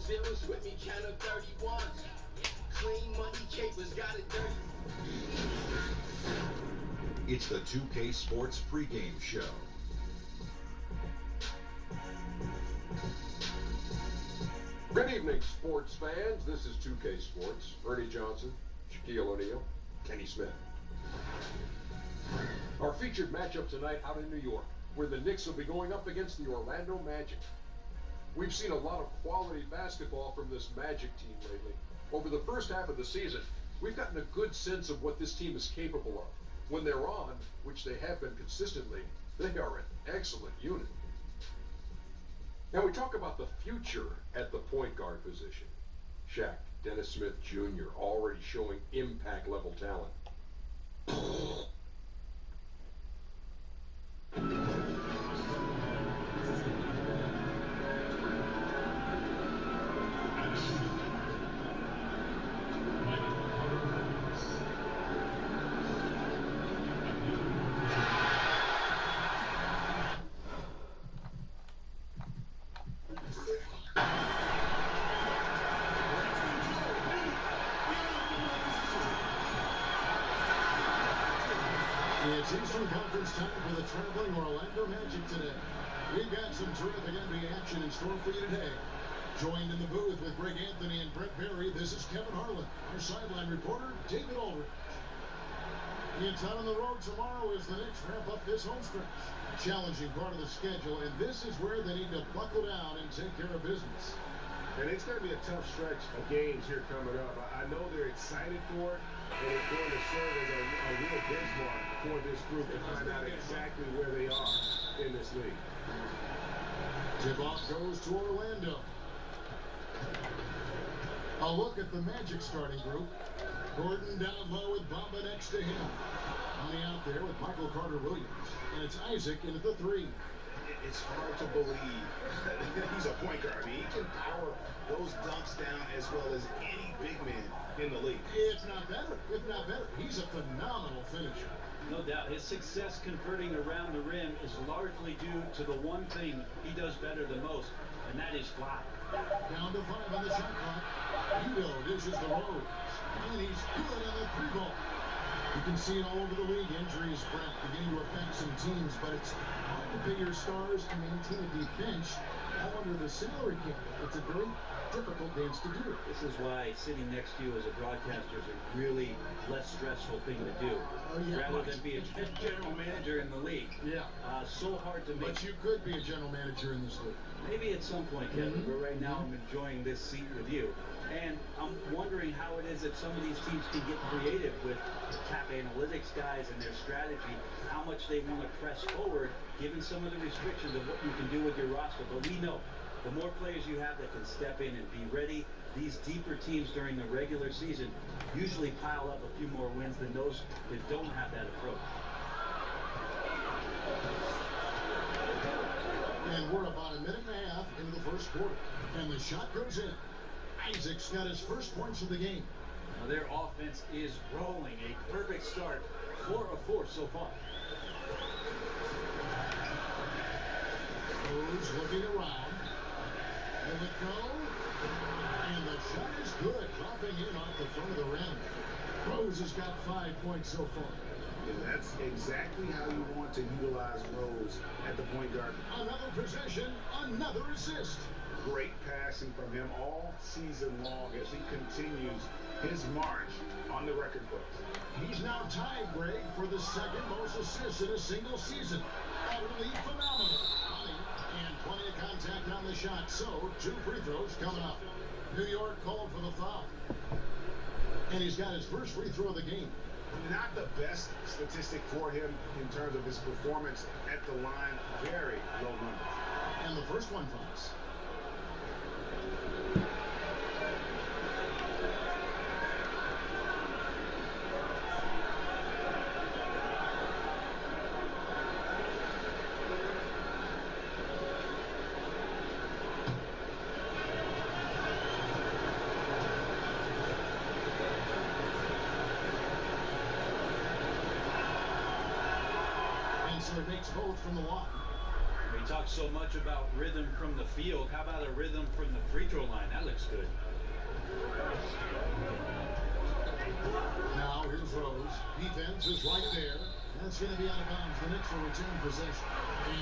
zeros with me, count of 31. Clean money capers, got it dirty. It's the 2K Sports pregame show. Good evening, sports fans. This is 2K Sports. Ernie Johnson, Shaquille O'Neal, Kenny Smith. Our featured matchup tonight out in New York, where the Knicks will be going up against the Orlando Magic. We've seen a lot of quality basketball from this Magic team lately. Over the first half of the season, we've gotten a good sense of what this team is capable of. When they're on, which they have been consistently, they are an excellent unit. Now we talk about the future at the point guard position. Shaq, Dennis Smith Jr. already showing impact level talent. It's Eastern Conference time for the traveling Orlando Magic today. We've got some terrific NBA action in store for you today. Joined in the booth with Greg Anthony and Brett Berry, this is Kevin Harlan. Our sideline reporter, David Aldridge. It's out on the road tomorrow as the Knicks ramp up this home stretch. A challenging part of the schedule, and this is where they need to buckle down and take care of business. And it's going to be a tough stretch of games here coming up. I know they're excited for it, and it's going to serve as a real benchmark for this group to find out exactly where they are in this league. Tip-off goes to Orlando. A look at the Magic starting group. Gordon down low with Bamba next to him. Money out there with Michael Carter-Williams. And it's Isaac in at the 3. It's hard to believe that he's a point guard. I mean, he can power those dunks down as well as any big man in the league. If not better. If not better. He's a phenomenal finisher. No doubt. His success converting around the rim is largely due to the one thing he does better than most, and that is fly. Down to 5 on the shot clock. Udo dishes the Rose. And he's good on the 3-ball. You can see it all over the league. Injuries, Brett, beginning to affect some teams, but it's hard to pay your stars and maintain a deep bench all under the salary cap. It's a very difficult dance to do. This is why sitting next to you as a broadcaster is a really less stressful thing to do, rather than be a general manager in the league. Yeah. So hard to make. But you could be a general manager in this league. Maybe at some point, Kevin, but right now I'm enjoying this seat with you. And I'm wondering how it is that some of these teams can get creative with cap analytics guys and their strategy, how much they want to press forward, given some of the restrictions of what you can do with your roster. But we know the more players you have that can step in and be ready, these deeper teams during the regular season usually pile up a few more wins than those that don't have that approach. And we're about a minute and a half into the first quarter. And the shot goes in. Isaac's got his first points of the game. Now their offense is rolling. A perfect start. 4 of 4 so far. Rose looking around. Will it go? And the shot is good. Dropping in off the front of the rim. Rose has got 5 points so far. And that's exactly how you want to utilize Rose at the point guard. Another possession, another assist. Great passing from him all season long as he continues his march on the record books. He's now tied, Greg, for the second most assists in a single season. Utterly phenomenal. And plenty of contact on the shot. So, 2 free throws coming up. New York called for the foul. And he's got his first free throw of the game. Not the best statistic for him in terms of his performance at the line. Very low number. And the first one falls. So it makes both from the line. We talked so much about rhythm from the field. How about a rhythm from the free throw line? That looks good. Now here's Rose. Defense is right there. That's going to be out of bounds. The Knicks will retain possession.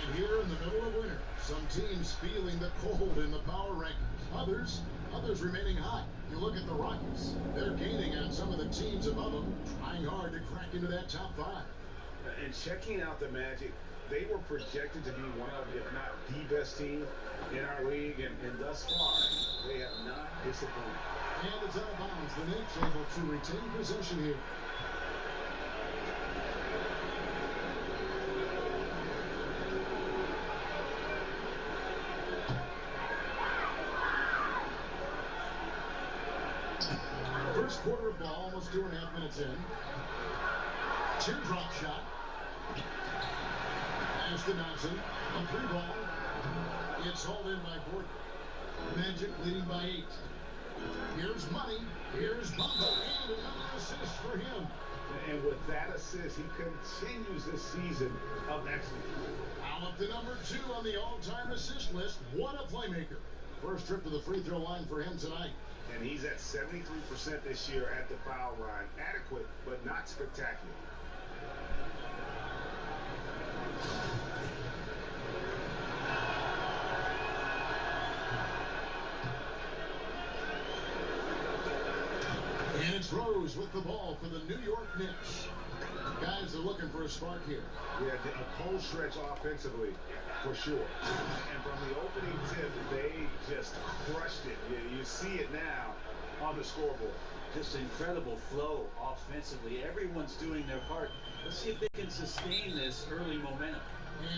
And here in the middle of winter, some teams feeling the cold in the power rankings. Others remaining high. You look at the Rockets. They're gaining on some of the teams above them, trying hard to crack into that top 5. And checking out the Magic, they were projected to be one of, if not the best team in our league, and thus far, they have not disappointed. And it's out of bounds. The Knicks able to retain possession here. First quarter of ball, almost 2.5 minutes in. Teardrop shot. Pass to Johnson. A 3 ball. It's hauled in by Gordon. Magic leading by 8. Here's Money. Here's Bumba. And another assist for him. And with that assist, he continues this season of excellence. Now up to number 2 on the all-time assist list. What a playmaker. First trip to the free throw line for him tonight. And he's at 73% this year at the foul line. Adequate, but not spectacular. And it's Rose with the ball for the New York Knicks. Guys are looking for a spark here. Yeah, a cold stretch offensively, for sure. And from the opening tip, they just crushed it. You see it now on the scoreboard. Just incredible flow offensively. Everyone's doing their part. Let's see if they can sustain this early momentum.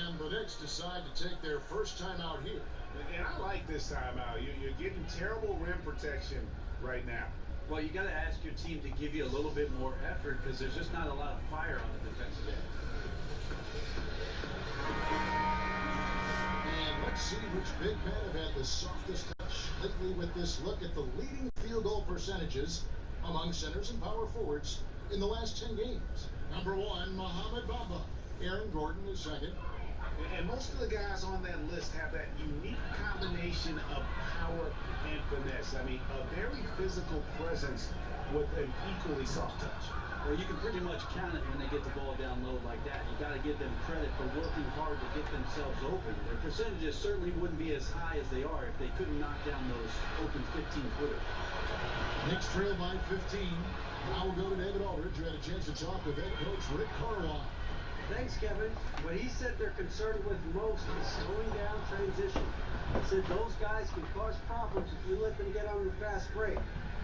And the Knicks decide to take their first time out here. And I like this timeout. You're getting terrible rim protection right now. Well, you got to ask your team to give you a little bit more effort because there's just not a lot of fire on the defensive end. And let's see which big men have had the softest touch lately with this look at the leading field goal percentages among centers and power forwards in the last 10 games. Number 1, Mohamed Bamba. Aaron Gordon is second. And most of the guys on that list have that unique combination of power and finesse. I mean, a very physical presence with an equally soft touch. Well, you can pretty much count it when they get the ball down low like that. You got to give them credit for working hard to get themselves open. Their percentages certainly wouldn't be as high as they are if they couldn't knock down those open 15-footers. Knicks trail by 15. Now we'll go to David Aldridge, who had a chance to talk with head coach Rick Carlisle. Thanks, Kevin. What he said they're concerned with most is slowing down transition. He said those guys can cause problems if you let them get on the fast break.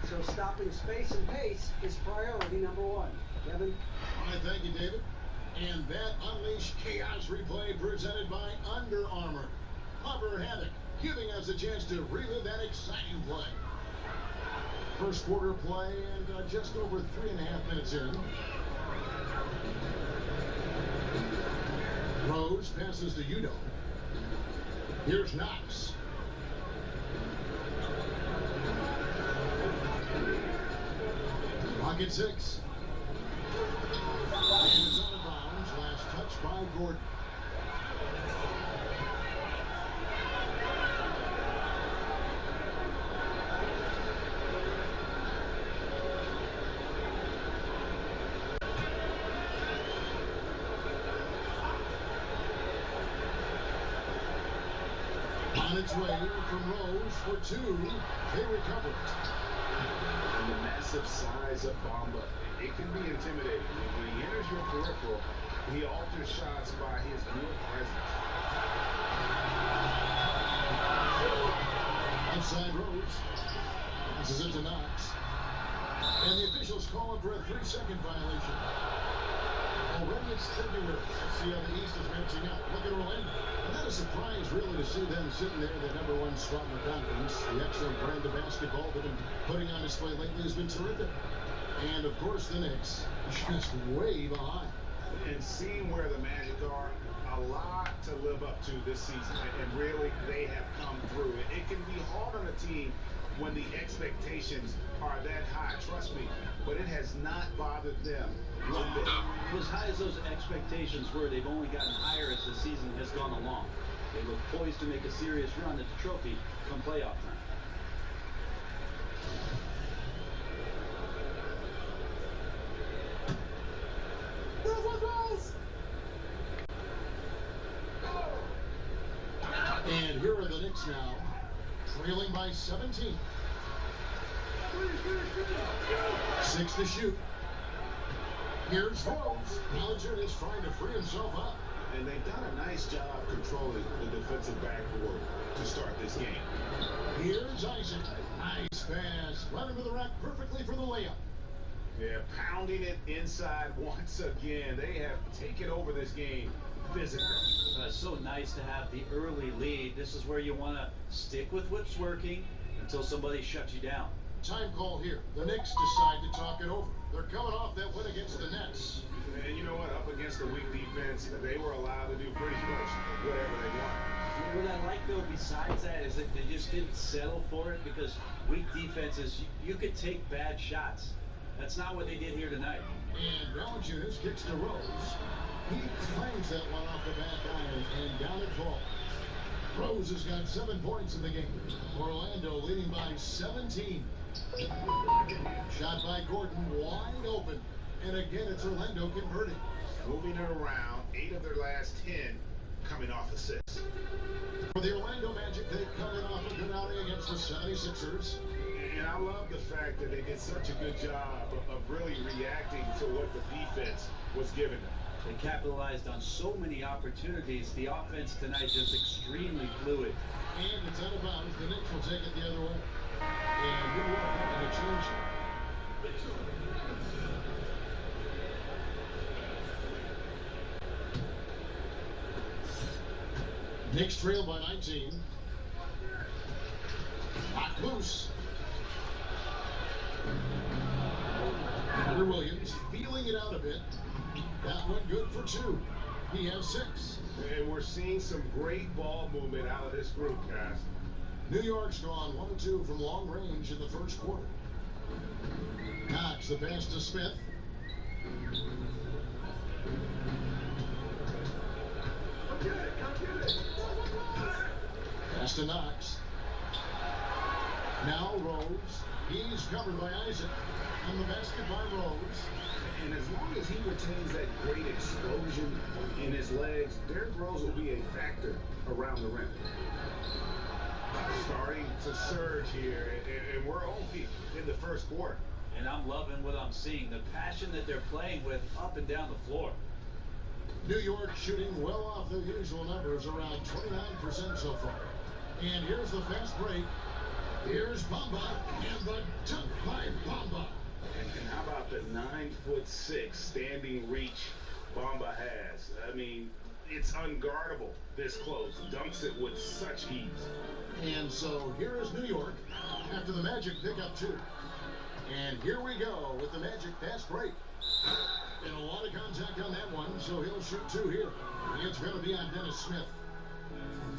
So stopping space and pace is priority number 1. Kevin? All right, thank you, David. And that Unleash Chaos replay presented by Under Armour. Hover Havoc, giving us a chance to relive that exciting play. First quarter play and just over 3.5 minutes in. Rose passes to Udo. Here's Knox. Rocket 6. And it's out of bounds. Last touch by Gordon. On its way from Rose for 2. They recover it. And the massive size of Bamba, it can be intimidating. When he enters your peripheral, he alters shots by his mere presence. Outside Rose. Passes it to Knox. And the officials call him for a 3-second violation. Already it's February. Let's see how the East is matching up. Look at Orlando. Not a surprise, really, to see them sitting there, the number 1 spot in the conference. The excellent brand of basketball they've been putting on display lately has been terrific. And, of course, the Knicks just way behind. And seeing where the Magic are, a lot to live up to this season. And really, they have come through. It can be hard on a team when the expectations are that high, trust me, but it has not bothered them one bit. As high as those expectations were, they've only gotten higher as the season has gone along. They look poised to make a serious run at the trophy come playoff time. And here are the Knicks now, trailing by 17. 6 to shoot. Here's Rose. Ballinger is trying to free himself up. And they've done a nice job controlling the defensive backboard to start this game. Here's Isaac. Nice pass. Right into the rack perfectly for the layup. Yeah, pounding it inside once again. They have taken over this game physically. It's so nice to have the early lead. This is where you want to stick with what's working until somebody shuts you down. Time call here. The Knicks decide to talk it over. They're coming off that win against the Nets. And you know what? Up against a weak defense, they were allowed to do pretty much whatever they want. What I like, though, besides that, is that they just didn't settle for it, because weak defenses, you could take bad shots. That's not what they did here tonight. And Valanciunas kicks to Rose. He claims that one off the back iron, and down it falls. Rose has got 7 points in the game. Orlando leading by 17. Shot by Gordon, wide open. And again, it's Orlando converting. Moving it around, 8 of their last 10 coming off assists. For the Orlando Magic, they've come in off a good outing against the 76ers. And I love the fact that they did such a good job of really reacting to what the defense was giving them. They capitalized on so many opportunities. The offense tonight just extremely fluid. And it's out of bounds. The Knicks will take it the other way. And you're welcome to change it. Knicks trail by 19. Knocked loose. Carter Williams feeling it out a bit. That one good for 2. He has 6. And we're seeing some great ball movement out of this group, guys. New York's gone 1 of 2 from long range in the first quarter. Knox the pass to Smith. Pass to Knox. Now Rose. He's covered by Isaac. On the basket by Rose. And as long as he retains that great explosion in his legs, Derrick Rose will be a factor around the rim. Starting to surge here, and we're only in the first quarter. And I'm loving what I'm seeing. The passion that they're playing with up and down the floor. New York shooting well off their usual numbers, around 29% so far. And here's the fast break. Here's Bamba, and the dunk by Bamba. And how about the 9'6" standing reach Bamba has? I mean, it's unguardable this close. Dunks it with such ease. And so here is New York after the Magic pick up 2. And here we go with the Magic fast break. And a lot of contact on that one, so he'll shoot 2 here. It's going to be on Dennis Smith.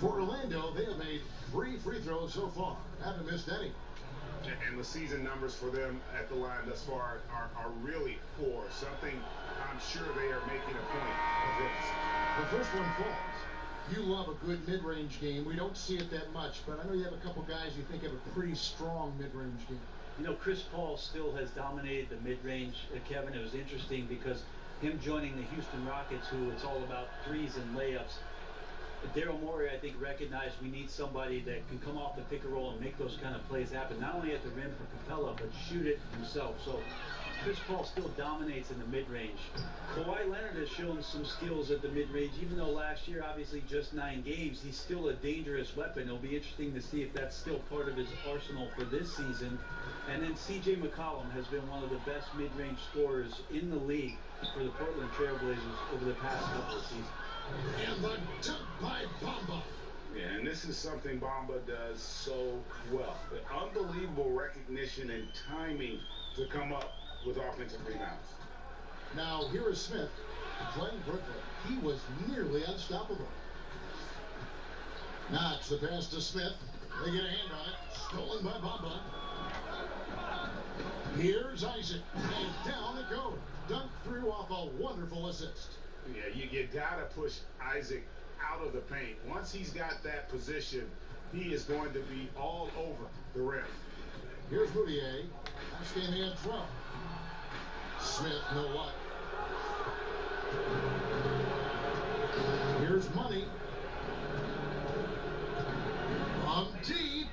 For Orlando, they have made 3 free throws so far. Haven't missed any. And the season numbers for them at the line thus far are really poor. Something I'm sure they are making a point of this. The first one falls. You love a good mid-range game. We don't see it that much, but I know you have a couple guys you think have a pretty strong mid-range game. You know, Chris Paul still has dominated the mid-range, Kevin. It was interesting because him joining the Houston Rockets, who it's all about threes and layups, Daryl Morey, I think, recognized we need somebody that can come off the pick and roll and make those kind of plays happen, not only at the rim for Capella, but shoot it himself. So Chris Paul still dominates in the mid-range. Kawhi Leonard has shown some skills at the mid-range, even though last year, obviously, just 9 games. He's still a dangerous weapon. It'll be interesting to see if that's still part of his arsenal for this season. And then C.J. McCollum has been one of the best mid-range scorers in the league for the Portland Trailblazers over the past couple of seasons. And the dunk by Bamba. Yeah, and this is something Bamba does so well. The unbelievable recognition and timing to come up with offensive rebounds. Now, here is Smith playing Brooklyn. He was nearly unstoppable. Knox the pass to Smith. They get a hand on it. Stolen by Bamba. Here's Isaac. And down it goes. Dunked through off a wonderful assist. Yeah, you got to push Isaac out of the paint. Once he's got that position, he is going to be all over the rim. Here's Moutier. Last game he had 12. Smith, no luck. Here's Money. On deep.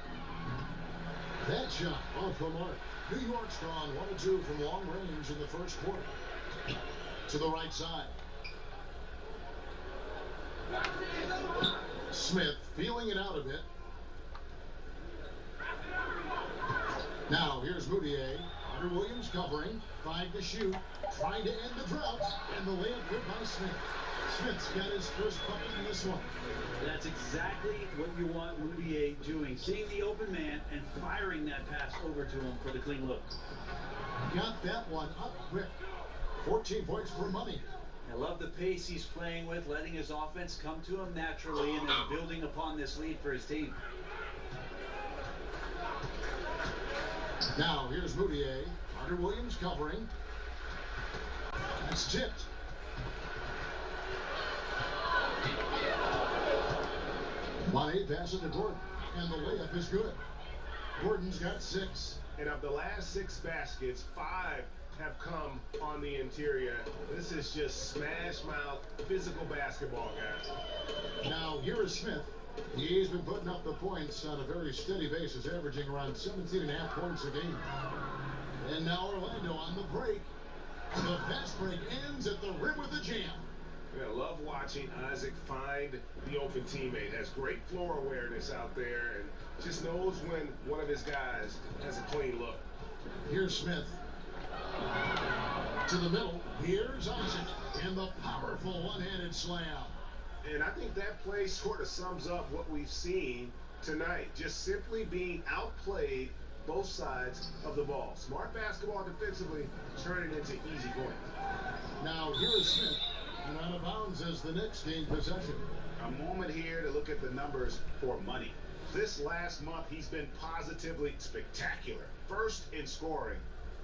That shot off the mark. New York's gone 1-2 from long range in the first quarter. To the right side. Smith feeling it out a bit. Now here's Moutier. Carter Williams covering. 5 to shoot. Trying to end the drought. And the layup good by Smith. Smith's got his first bucket in this one. That's exactly what you want Moutier doing. Seeing the open man and firing that pass over to him for the clean look. Got that one up quick. 14 points for Money. I love the pace he's playing with, letting his offense come to him naturally and then building upon this lead for his team. Now here's Moutier. Carter Williams covering. That's tipped. Money passes to Gordon, and the layup is good. Gordon's got 6. And of the last 6 baskets, 5 have come on the interior. This is just smash mouth physical basketball, guys. Now here is Smith. He's been putting up the points on a very steady basis, averaging around 17.5 points a game. And now Orlando on the break. The fast break ends at the rim with a jam. I love watching Isaac find the open teammate. Has great floor awareness out there and just knows when one of his guys has a clean look. Here's Smith. To the middle. Here's Isaac. And the powerful one-handed slam. And I think that play sort of sums up what we've seen tonight. Just simply being outplayed both sides of the ball. Smart basketball defensively, turning into easy points. Now here is Smith. And out of bounds as the Knicks gain possession. A moment here to look at the numbers for Money. This last month, he's been positively spectacular. First in scoring,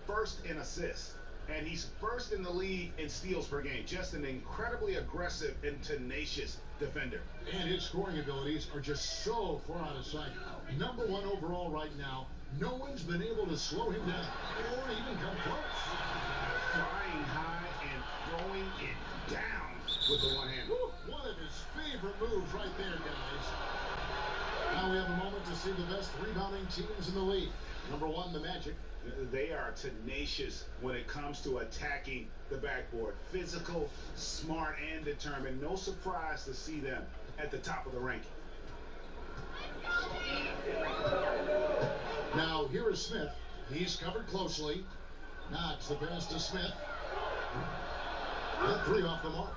first in assists, and he's first in the league in steals per game. Just an incredibly aggressive and tenacious defender. And his scoring abilities are just so far out of sight. Number 1 overall right now. No one's been able to slow him down or even come close. Flying high and throwing it down with the one hand. One of his favorite moves right there, guys. Now we have a moment to see the best rebounding teams in the league. Number 1, the Magic. They are tenacious when it comes to attacking the backboard. Physical, smart, and determined. No surprise to see them at the top of the ranking. Now here is Smith. He's covered closely. Knocks the pass to Smith. That 3 off the mark.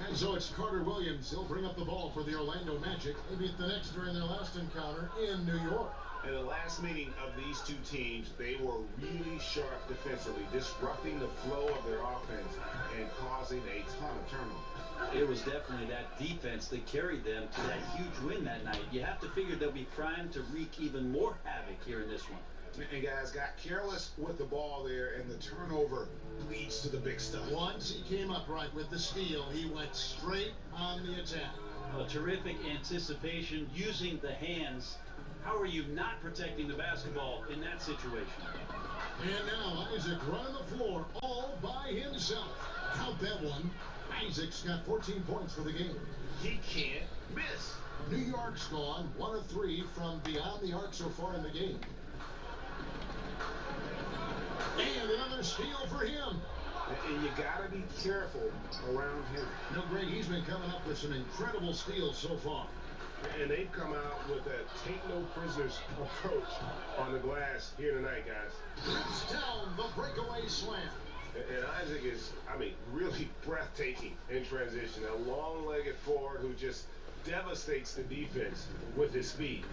And so it's Carter Williams. He'll bring up the ball for the Orlando Magic. Maybe at the Knicks during their last encounter in New York. In the last meeting of these two teams, they were really sharp defensively, disrupting the flow of their offense and causing a ton of turnovers. It was definitely that defense that carried them to that huge win that night. You have to figure they'll be primed to wreak even more havoc here in this one. And guys got careless with the ball there, and the turnover leads to the big stuff. Once he came upright with the steal, he went straight on the attack. A terrific anticipation using the hands. How are you not protecting the basketball in that situation? And now Isaac running the floor all by himself. Count that one. Isaac's got 14 points for the game. He can't miss. New York's gone 1 of 3 from beyond the arc so far in the game. And another steal for him. And you got to be careful around him. No, Greg, he's been coming up with some incredible steals so far. And they've come out with a take-no-prisoners approach on the glass here tonight, guys. Rips down the breakaway slam. And Isaac is, really breathtaking in transition. A long-legged forward who just devastates the defense with his speed.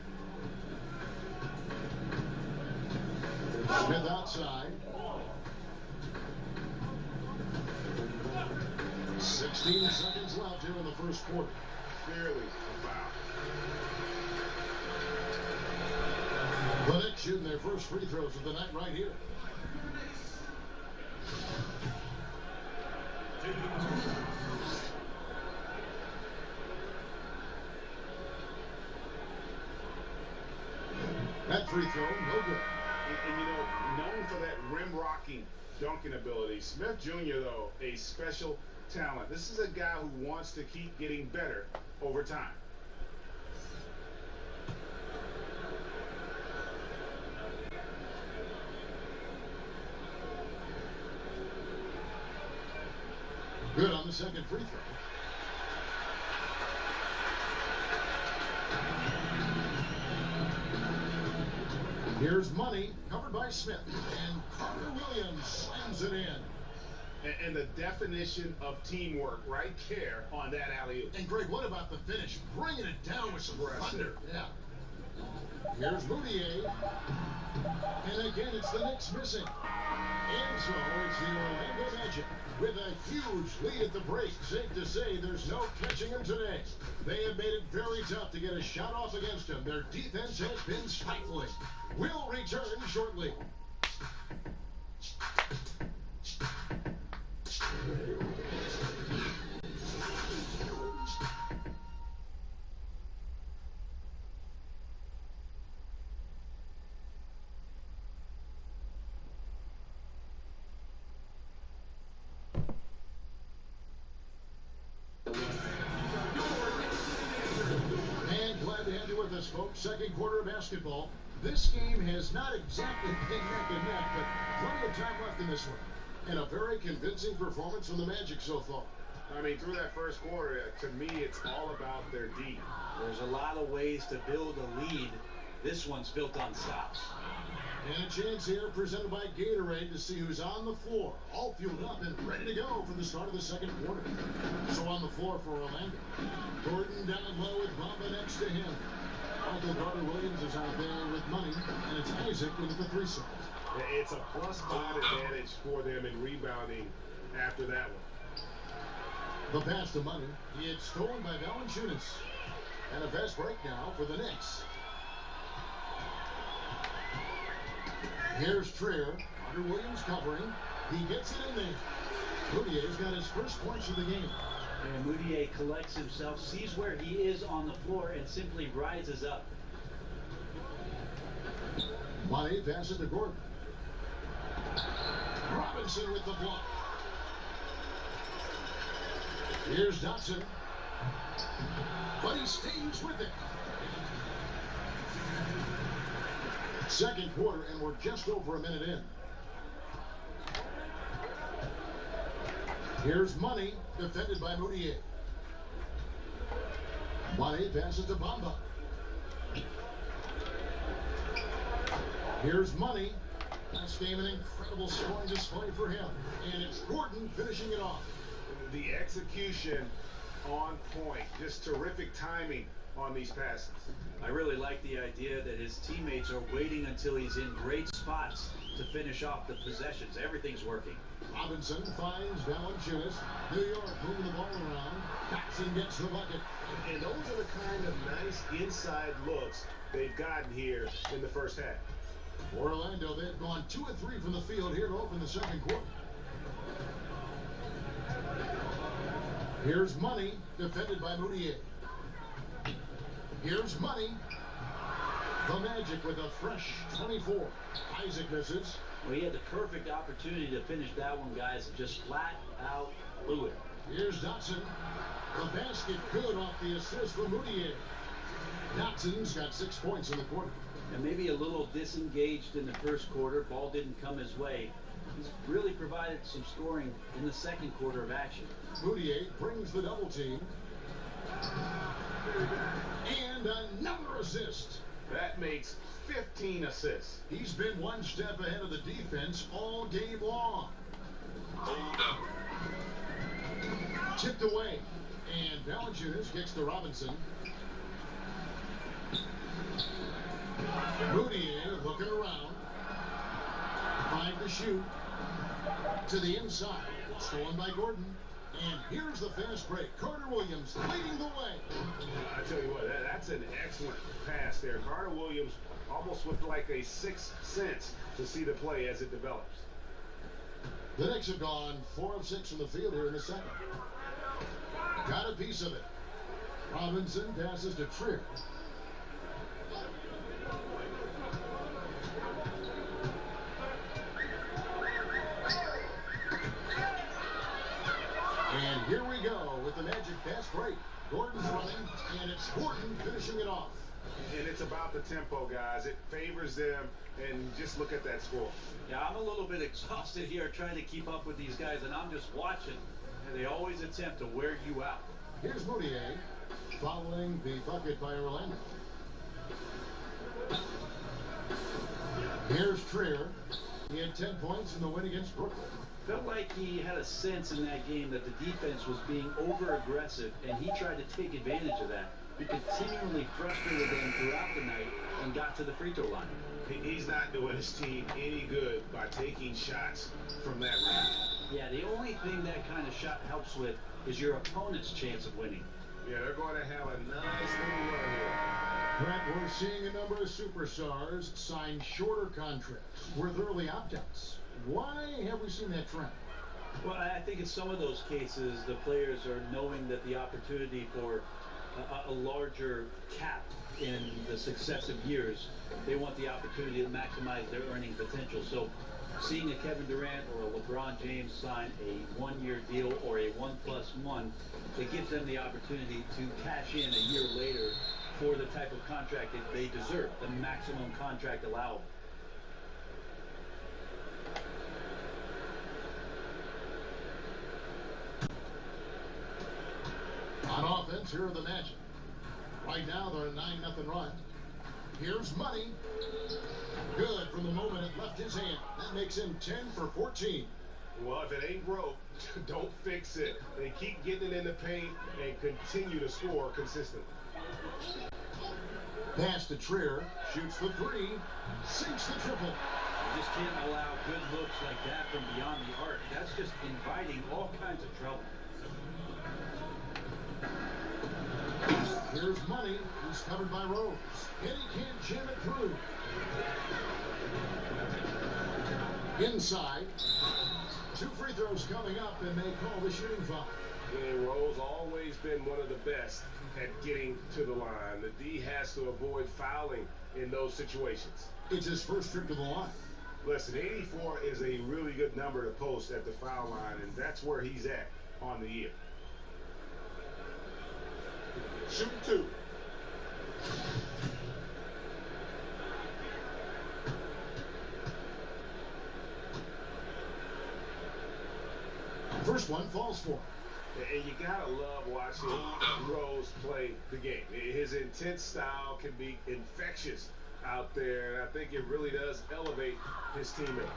Smith outside. 16 seconds left here in the first quarter. Barely a foul. The Knicks shooting their first free throws of the night right here. That free throw, no good. And you know, known for that rim rocking, dunking ability. Smith Jr., though, a special talent. This is a guy who wants to keep getting better over time. Good on the second free throw. Here's money, covered by Smith, and Carter Williams slams it in. And the definition of teamwork right there on that alley-oop. And Greg, what about the finish? Bringing it down with some thunder. Yeah. Here's Moutier. And again, it's the Knicks missing. And so it's the Orlando Magic with a huge lead at the break. Safe to say there's no catching them today. They have made it very tough to get a shot off against them. Their defense has been stifling. We'll return shortly. Folks, second quarter of basketball. This game has not exactly been neck and neck, but plenty of time left in this one. And a very convincing performance from the Magic so far. I mean, through that first quarter, to me, it's all about their D. There's a lot of ways to build a lead. This one's built on stops. And a chance here presented by Gatorade to see who's on the floor, all fueled up and ready to go for the start of the second quarter. So on the floor for Orlando. Gordon down low with Bamba next to him. Michael Carter Williams is out there with money, and it's Isaac with the three shot. It's a +5 advantage for them in rebounding after that one. The pass to money. It's stolen by Valanciunas. And a fast break now for the Knicks. Here's Trier. Carter Williams covering. He gets it in there. Moutier's got his first points of the game. And Moutier collects himself, sees where he is on the floor, and simply rises up. Money passes to Gordon. Robinson with the block. Here's Dotson. But he stays with it. Second quarter, and we're just over a minute in. Here's Money, defended by Moutier. Money passes to Bamba. Here's Money. Last game, an incredible scoring display for him. And it's Gordon finishing it off. The execution on point. Just terrific timing on these passes. I really like the idea that his teammates are waiting until he's in great spots to finish off the possessions. Everything's working. Robinson finds Valanciunas. New York moving the ball around. Dotson gets the bucket. And those are the kind of nice inside looks they've gotten here in the first half. Orlando, they've gone 2 of 3 from the field here to open the second quarter. Here's Money, defended by Moutier. Here's Money. The Magic with a fresh 24. Isaac misses. Well, he had the perfect opportunity to finish that one, guys, and just flat out blew it. Here's Dotson. The basket good off the assist from Moutier. Dotson's got 6 points in the quarter. And maybe a little disengaged in the first quarter. Ball didn't come his way. He's really provided some scoring in the second quarter of action. Moutier brings the double team. And another assist. That makes 15 assists. He's been one step ahead of the defense all game long. Tipped away. And Valanciunas kicks to Robinson. Moutier looking around. 5 to shoot. To the inside. Stolen by Gordon. And here's the fast break. Carter Williams leading the way. I tell you what, that's an excellent pass there. Carter Williams almost with like a sixth sense to see the play as it develops. The Knicks have gone 4 of 6 from the field here in the second. Got a piece of it. Robinson passes to Trier. the Magic fast break. Gordon's running, and it's Gordon finishing it off. And it's about the tempo, guys. It favors them, and just look at that score. Yeah, I'm a little bit exhausted here trying to keep up with these guys, and I'm just watching. And they always attempt to wear you out. Here's Moutier following the bucket by Orlando. Here's Trier. He had 10 points in the win against Brooklyn. Felt like he had a sense in that game that the defense was being over-aggressive, and he tried to take advantage of that. He continually frustrated them throughout the night and got to the free throw line. He's not doing his team any good by taking shots from that range. Yeah, the only thing that kind of shot helps with is your opponent's chance of winning. Yeah, they're going to have a nice little run here. Brett, we're seeing a number of superstars sign shorter contracts with early opt-outs. Why have we seen that trend? Well, I think in some of those cases, the players are knowing that the opportunity for a larger cap in the successive years, they want the opportunity to maximize their earning potential. So seeing a Kevin Durant or a LeBron James sign a one-year deal or a 1+1, it gives them the opportunity to cash in a year later for the type of contract that they deserve, the maximum contract allowable. On offense, here are the Magic. Right now, they're a 9-0 run. Here's Money. Good from the moment it left his hand. That makes him 10 for 14. Well, if it ain't broke, don't fix it. They keep getting it in the paint and continue to score consistently. Pass to Trier. Shoots the three. Sinks the triple. You just can't allow good looks like that from beyond the arc. That's just inviting all kinds of trouble. Here's Money. He's covered by Rose. And he can't jam it through. Inside. 2 free throws coming up, and they call the shooting foul. And Rose always been one of the best at getting to the line. The D has to avoid fouling in those situations. It's his first trip to the line. Listen, 84 is a really good number to post at the foul line, and that's where he's at on the year. Shoot 2. First one falls for him. And you gotta love watching Rose play the game. His intense style can be infectious out there, and I think it really does elevate his teammates.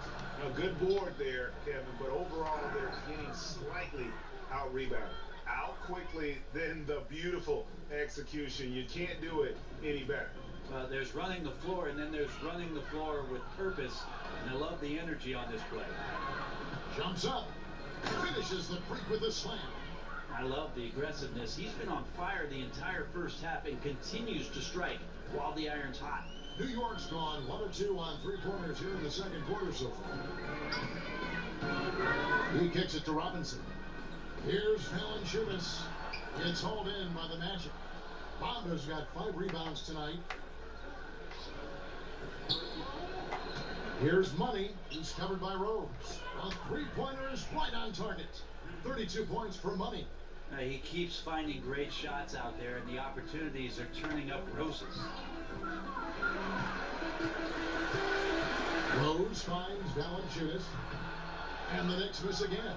A good board there, Kevin, but overall they're getting slightly out-rebounded. Out quickly, then the beautiful execution. You can't do it any better. There's running the floor, and then there's running the floor with purpose, and I love the energy on this play. Jumps up. Finishes the break with a slam. I love the aggressiveness. He's been on fire the entire first half and continues to strike while the iron's hot. New York's gone 1 or 2 on 3-pointers here in the second quarter so far. He kicks it to Robinson. Here's Valanciunas. It's hauled in by the Magic. Bondo's got 5 rebounds tonight. Here's Money. He's covered by Rose. A 3-pointer is right on target. 32 points for Money. He keeps finding great shots out there, and the opportunities are turning up roses. Rose finds Valanciunas. And the Knicks miss again.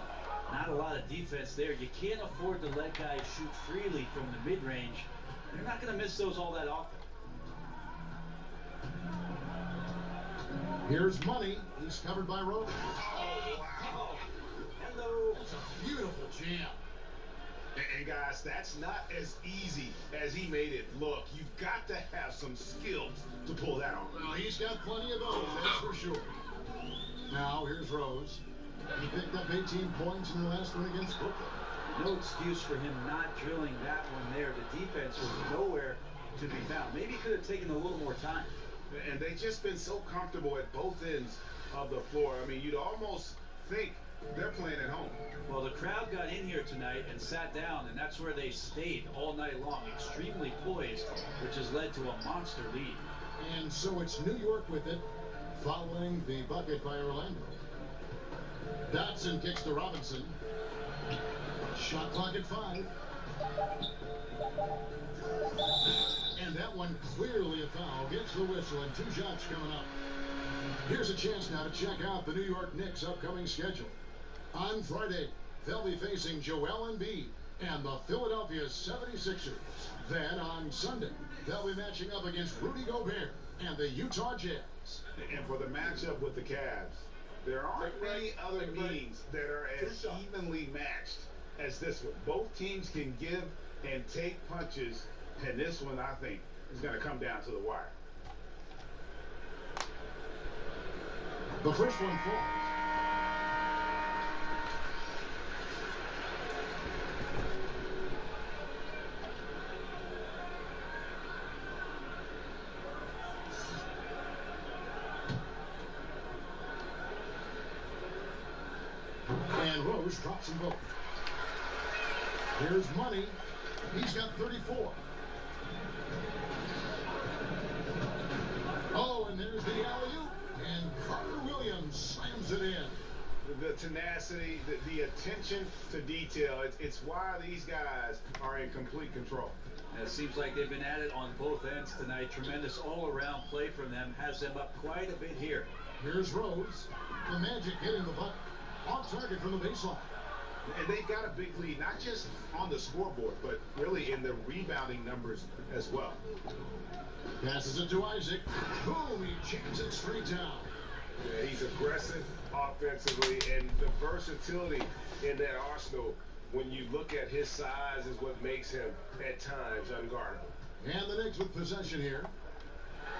Not a lot of defense there. You can't afford to let guys shoot freely from the mid-range. They're not going to miss those all that often. Here's Money. He's covered by Rose. Oh, hello. That's a beautiful jam. And guys, that's not as easy as he made it look. You've got to have some skills to pull that off. Well, he's got plenty of those, that's for sure. Now, here's Rose. He picked up 18 points in the last one against Brooklyn. No excuse for him not drilling that one there. The defense was nowhere to be found. Maybe he could have taken a little more time. And they've just been so comfortable at both ends of the floor. I mean, you'd almost think they're playing at home. Well, the crowd got in here tonight and sat down, and that's where they stayed all night long, extremely poised, which has led to a monster lead. And so it's New York with it, following the bucket by Orlando. Dotson kicks to Robinson. Shot clock at 5. And that one clearly a foul. Gets the whistle and 2 shots coming up. Here's a chance now to check out the New York Knicks' upcoming schedule. On Friday, they'll be facing Joel Embiid and the Philadelphia 76ers. Then on Sunday, they'll be matching up against Rudy Gobert and the Utah Jazz. And for the matchup with the Cavs, there aren't many other teams that are as evenly matched as this one. Both teams can give and take punches, and this one, I think, is going to come down to the wire. The first one falls. And Rose drops them both. Here's Money. He's got 34. Oh, and there's the alley-oop. And Carter Williams slams it in. The tenacity, the attention to detail, it's why these guys are in complete control. And it seems like they've been at it on both ends tonight. Tremendous all-around play from them. Has them up quite a bit here. Here's Rose. The Magic getting the bucket. Off target from the baseline. And they've got a big lead, not just on the scoreboard, but really in the rebounding numbers as well. Passes it to Isaac. Boom, he jams it straight down. Yeah, he's aggressive offensively, and the versatility in that arsenal, when you look at his size, is what makes him, at times, unguardable. And the Knicks with possession here.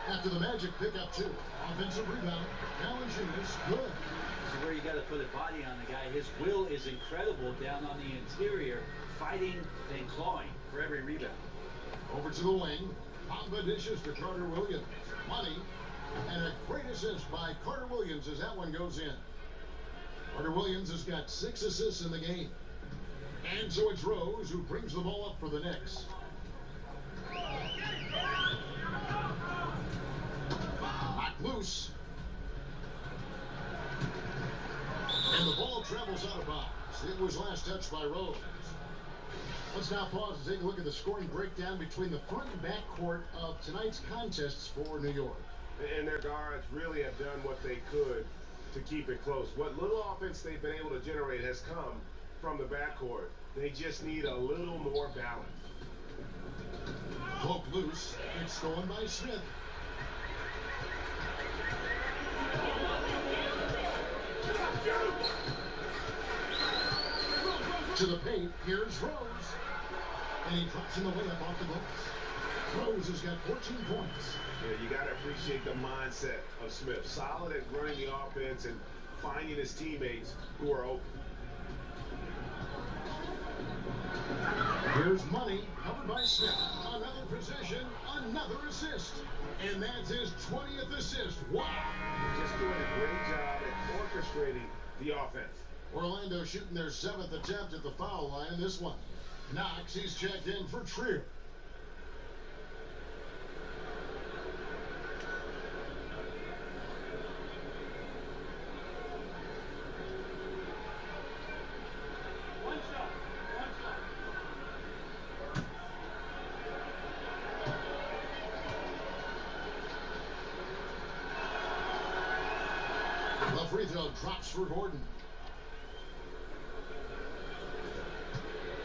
After the Magic pick up 2. Offensive rebound. Valanciunas, good. This is where you got to put a body on the guy. His will is incredible down on the interior, fighting and clawing for every rebound. Over to the wing. Pamba dishes to Carter Williams. Money. And a great assist by Carter Williams as that one goes in. Carter Williams has got 6 assists in the game. And so it's Rose who brings the ball up for the Knicks. Knocked loose. And the ball travels out of bounds. It was last touched by Rose. Let's now pause and take a look at the scoring breakdown between the front and back court of tonight's contests for New York. And their guards really have done what they could to keep it close. What little offense they've been able to generate has come from the backcourt. They just need a little more balance. Poke loose. It's stolen by Smith. To the paint, here's Rose. And he drops him away up off the glass. Rose has got 14 points. Yeah, you got to appreciate the mindset of Smith. Solid at running the offense and finding his teammates who are open. Here's Money, covered by Smith. Another possession, another assist. And that's his 20th assist. Wow! Just doing a great job at orchestrating the offense. Orlando shooting their 7th attempt at the foul line. This one. Knox, he's checked in for Trier. One shot. The free throw drops for Gordon.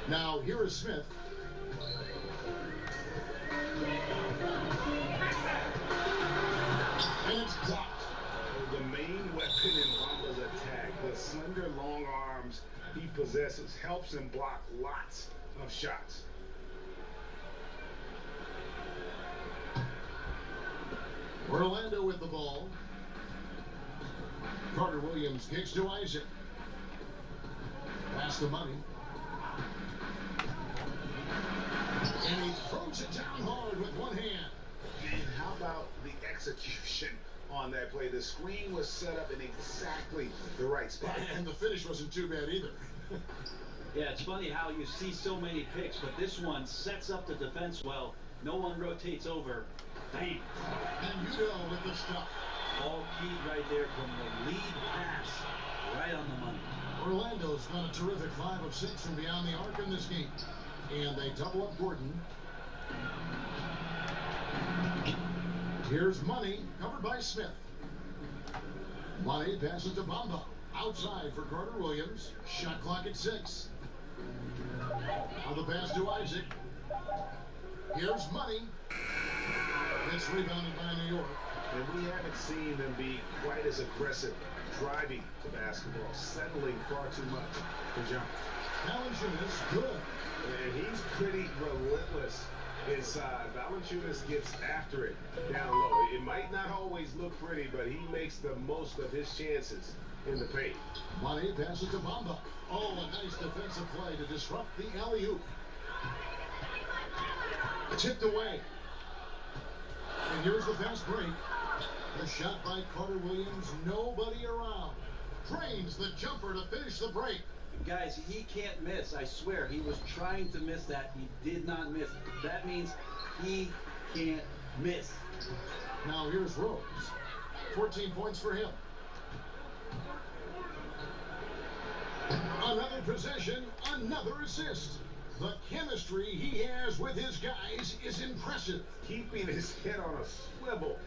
Now, here is Smith. And it's blocked. The main weapon in Bamba's attack, the slender long arms he possesses, helps him block lots of shots. Orlando with the ball. Carter Williams kicks to Isaac. Pass the Money. And he throws it down hard with one hand. And how about the execution on that play? The screen was set up in exactly the right spot. And the finish wasn't too bad either. Yeah, it's funny how you see so many picks, but this one sets up the defense well. No one rotates over. Bang. And Udo with the stuff. All keyed right there from the lead pass. Right on the money. Orlando's got a terrific 5 of 6 from beyond the arc in this game. And they double up Gordon. Here's Money, covered by Smith. Money passes to Bamba. Outside for Carter Williams. Shot clock at 6. On the pass to Isaac. Here's Money. It's rebounded by New York. And we haven't seen them be quite as aggressive driving to basketball, settling far too much for John. Valanciunas, good. And he's pretty relentless inside. Valanciunas gets after it down low. It might not always look pretty, but he makes the most of his chances in the paint. Money passes to Bamba. Oh, a nice defensive play to disrupt the alley-oop. Tipped away. And here's the fast break. The shot by Carter Williams. Nobody around. Drains the jumper to finish the break. Guys, he can't miss. I swear, he was trying to miss that. He did not miss. That means he can't miss. Now here's Rose. 14 points for him. Another possession, another assist. The chemistry he has with his guys is impressive. Keeping his head on a swivel,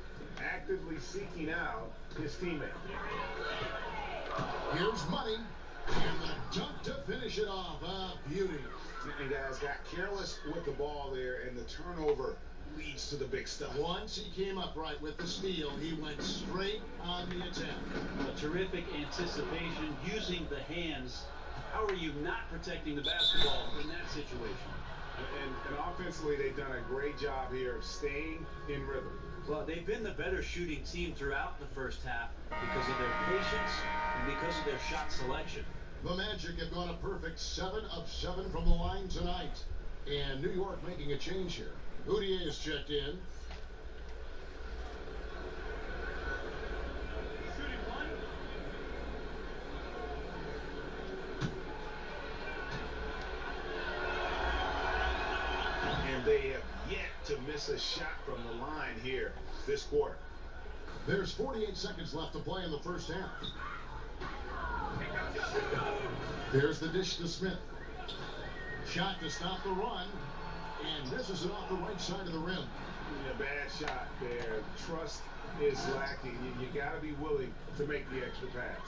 actively seeking out his teammate. Here's Money. And the dunk to finish it off. A beauty. And guys got careless with the ball there, and the turnover leads to the big stuff. Once he came up right with the steal, he went straight on the attack. A terrific anticipation using the hands. How are you not protecting the basketball in that situation? And offensively, they've done a great job here of staying in rhythm. Well, they've been the better shooting team throughout the first half because of their patience and because of their shot selection. The Magic have gone a perfect 7 of 7 from the line tonight. And New York making a change here. Udier is checked in. And they have yet to miss a shot from the line here this quarter. There's 48 seconds left to play in the first half. There's the dish to Smith. Shot to stop the run. And misses it off the right side of the rim. A bad shot there. Trust is lacking. You got to be willing to make the extra pass.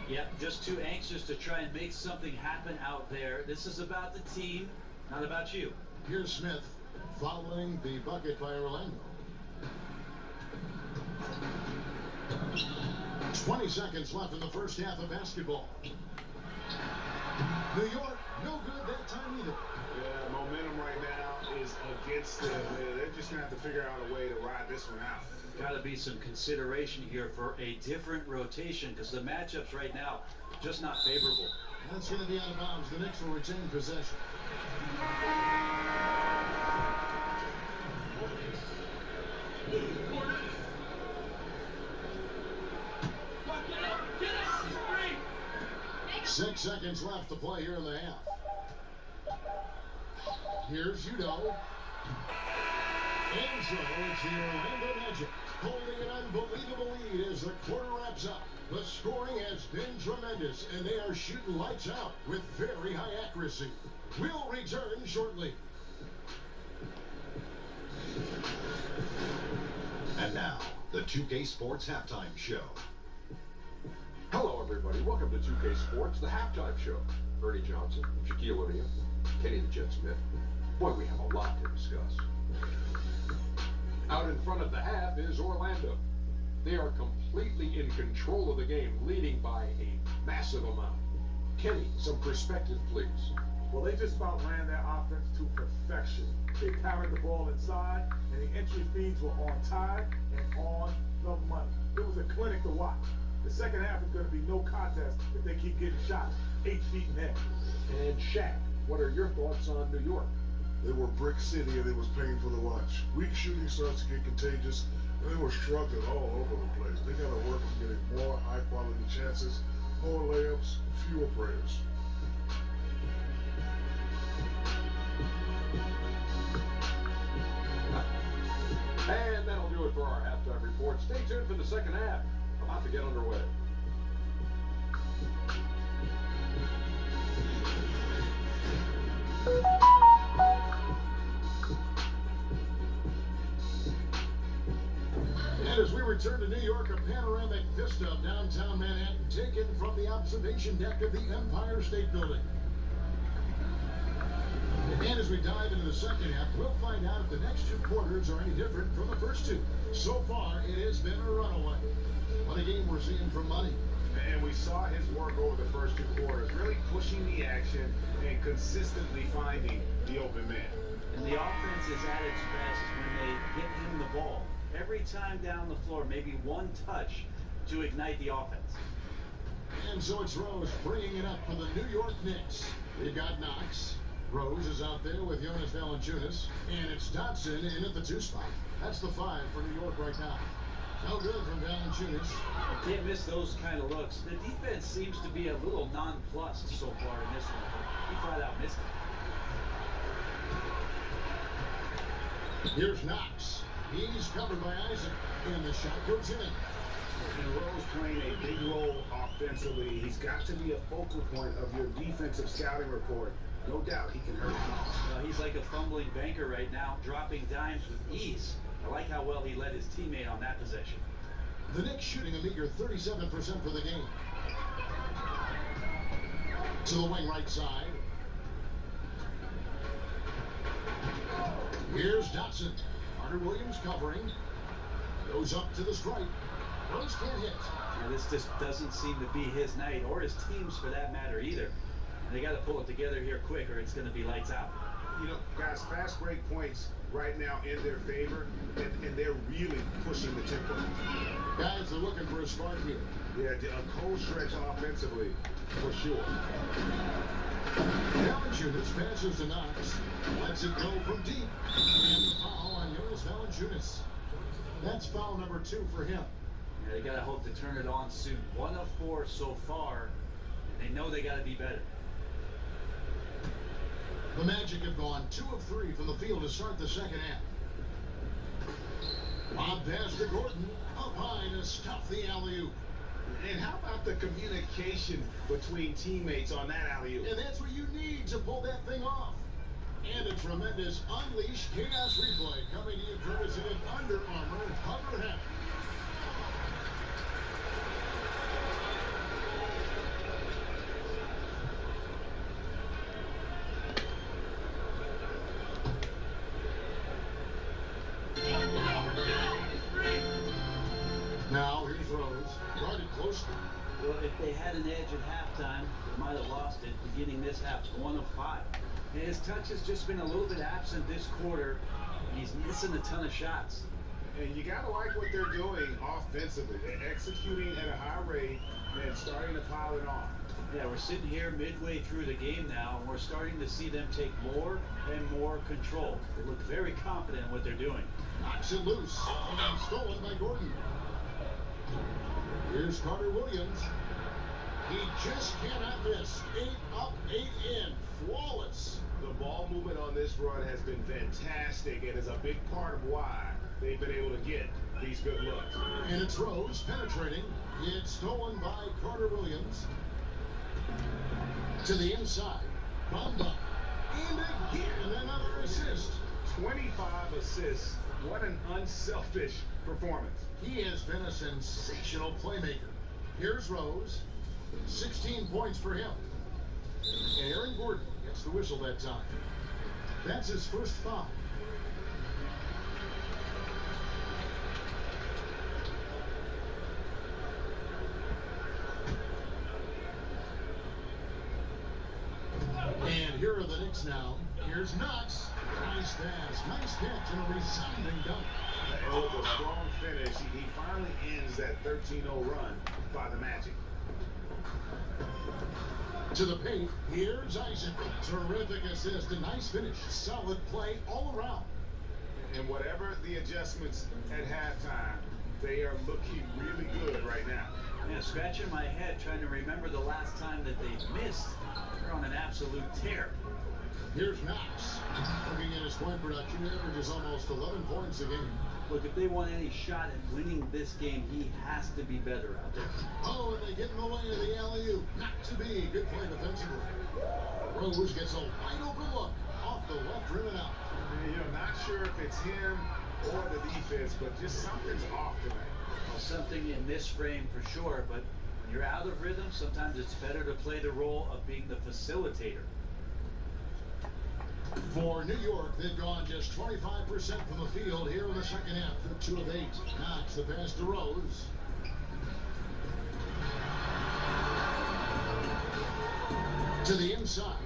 Yep, just too anxious to try and make something happen out there. This is about the team, not about you. Here's Smith following the bucket by Orlando. 20 seconds left in the first half of basketball. New York, no good that time either. Yeah, momentum right now is against them. They're just going to have to figure out a way to ride this one out. Got to be some consideration here for a different rotation because the matchups right now just not favorable. That's going to be out of bounds. The Knicks will retain possession. Six seconds left to play here in the half. Here's Udo. And so it's the Orlando Magic holding an unbelievable lead as the quarter wraps up. The scoring has been tremendous, and they are shooting lights out with very high accuracy. We'll return shortly. And now, the 2K Sports Halftime Show. Hello, everybody. Welcome to 2K Sports, the halftime show. Ernie Johnson, Shaquille O'Neal, Kenny the Jet Smith. Boy, we have a lot to discuss. Out in front of the half is Orlando. They are completely in control of the game, leading by a massive amount. Kenny, some perspective, please. Well, they just about ran their offense to perfection. They pounded the ball inside, and the entry feeds were on time and on the money. It was a clinic to watch. The second half is going to be no contest if they keep getting shots 8 feet in air. And Shaq, what are your thoughts on New York? They were brick city and it was painful to watch. Weak shooting starts to get contagious, and they were struggling all over the place. They got to work on getting more high-quality chances, more layups, fewer prayers. And that'll do it for our halftime report. Stay tuned for the second half. About to get underway. And as we return to New York, a panoramic vista of downtown Manhattan taken from the observation deck of the Empire State Building. And as we dive into the second half, we'll find out if the next two quarters are any different from the first two. So far, it has been a runaway. What a game we're seeing from Money. And we saw his work over the first two quarters, really pushing the action and consistently finding the open man. And the offense is at its best when they get him the ball. Every time down the floor, maybe one touch to ignite the offense. And so it's Rose bringing it up for the New York Knicks. They've got Knox. Rose is out there with Jonas Valanciunas. And it's Dotson in at the 2 spot. That's the 5 for New York right now. No good from Valanciunas. Can't miss those kind of looks. The defense seems to be a little nonplussed so far in this one. He flat out missed it. Here's Knox. He's covered by Isaac. And the shot goes in. And Rose playing a big role offensively. He's got to be a focal point of your defensive scouting report. No doubt he can hurt you. He's like a fumbling banker right now, dropping dimes with ease. I like how well he led his teammate on that possession. The Knicks shooting a meager 37% for the game. To the wing right side. Here's Dotson. Carter Williams covering. Goes up to the stripe. Rose can't hit. Now, this just doesn't seem to be his night, or his team's for that matter either. And they got to pull it together here quick, or it's going to be lights out. You know, guys, fast break points right now in their favor, and they're really pushing the tempo. Guys are looking for a spark here. Yeah, a cold stretch offensively, for sure. Valanciunas passes to Knox. Lets it go from deep. And foul on Jonas Valanciunas. That's foul number 2 for him. Yeah, they got to hope to turn it on soon. 1 of 4 so far. And they know they got to be better. The Magic have gone 2 of 3 from the field to start the second half. Lob pass to Gordon. Up high to stuff the alley-oop. And how about the communication between teammates on that alley-oop? And that's what you need to pull that thing off. And a tremendous Unleash Chaos replay coming to you courtesy of Under Armour Hover Hat. Now, here's Rose. Guarded closely. Well, if they had an edge at halftime, they might have lost it. Beginning this half, 1 of 5. And his touch has just been a little bit absent this quarter. And he's missing a ton of shots. And you got to like what they're doing offensively. They're executing at a high rate and starting to pile it on. Yeah, we're sitting here midway through the game now, and we're starting to see them take more and more control. They look very confident in what they're doing. Knocks it loose. And stolen by Gordon. Here's Carter Williams. He just cannot miss. 8 up, 8 in. Flawless. The ball movement on this run has been fantastic and is a big part of why they've been able to get these good looks. And it's Rose penetrating. It's stolen by Carter Williams. To the inside. Bamba. And again, another assist. 25 assists. What an unselfish performance. He has been a sensational playmaker. Here's Rose. 16 points for him. And Aaron Gordon gets the whistle that time. That's his first foul. And here are the Knicks now. Here's Knox. Nice pass, nice catch, and a resounding dunk. And with a strong finish, he finally ends that 13-0 run by the Magic. To the paint, here's Isaac. Terrific assist, a nice finish. Solid play all around. And whatever the adjustments at halftime, they are looking really good right now. Yeah, scratching my head trying to remember the last time that they missed. They're on an absolute tear. Here's Knox. Looking at his point production, he averages almost 11 points a game. Look, if they want any shot at winning this game, he has to be better out there. Oh, and they get in the way of the alley-oop. Not to be. Good play defensively. Rose gets a wide open look off the left rim and out. Not sure if it's him or the defense, but just something's off tonight. Well, something in this frame for sure, but when you're out of rhythm, sometimes it's better to play the role of being the facilitator. For New York, they've gone just 25% from the field here in the second half. They're 2 of 8. Knox the pass to Rose. To the inside.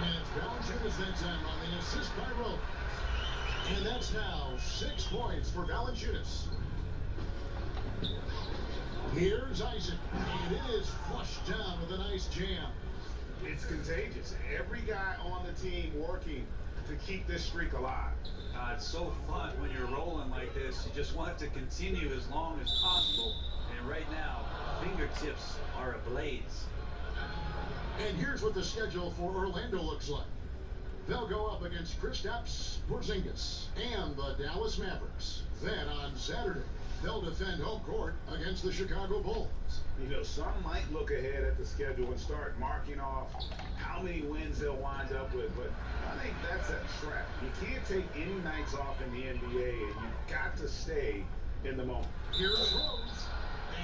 And it's Valanciunas that time on the assist by Rose. And that's now 6 points for Valanciunas. Here's Isaac. And it is flushed down with a nice jam. It's contagious. Every guy on the team working to keep this streak alive. It's so fun when you're rolling like this. You just want it to continue as long as possible. And right now, fingertips are ablaze. And here's what the schedule for Orlando looks like. They'll go up against Kristaps Porzingis and the Dallas Mavericks. Then on Saturday, they'll defend home court against the Chicago Bulls. You know, some might look ahead at the schedule and start marking off how many wins they'll wind up with, but I think that's a trap. You can't take any nights off in the NBA, and you've got to stay in the moment. Here's Rose,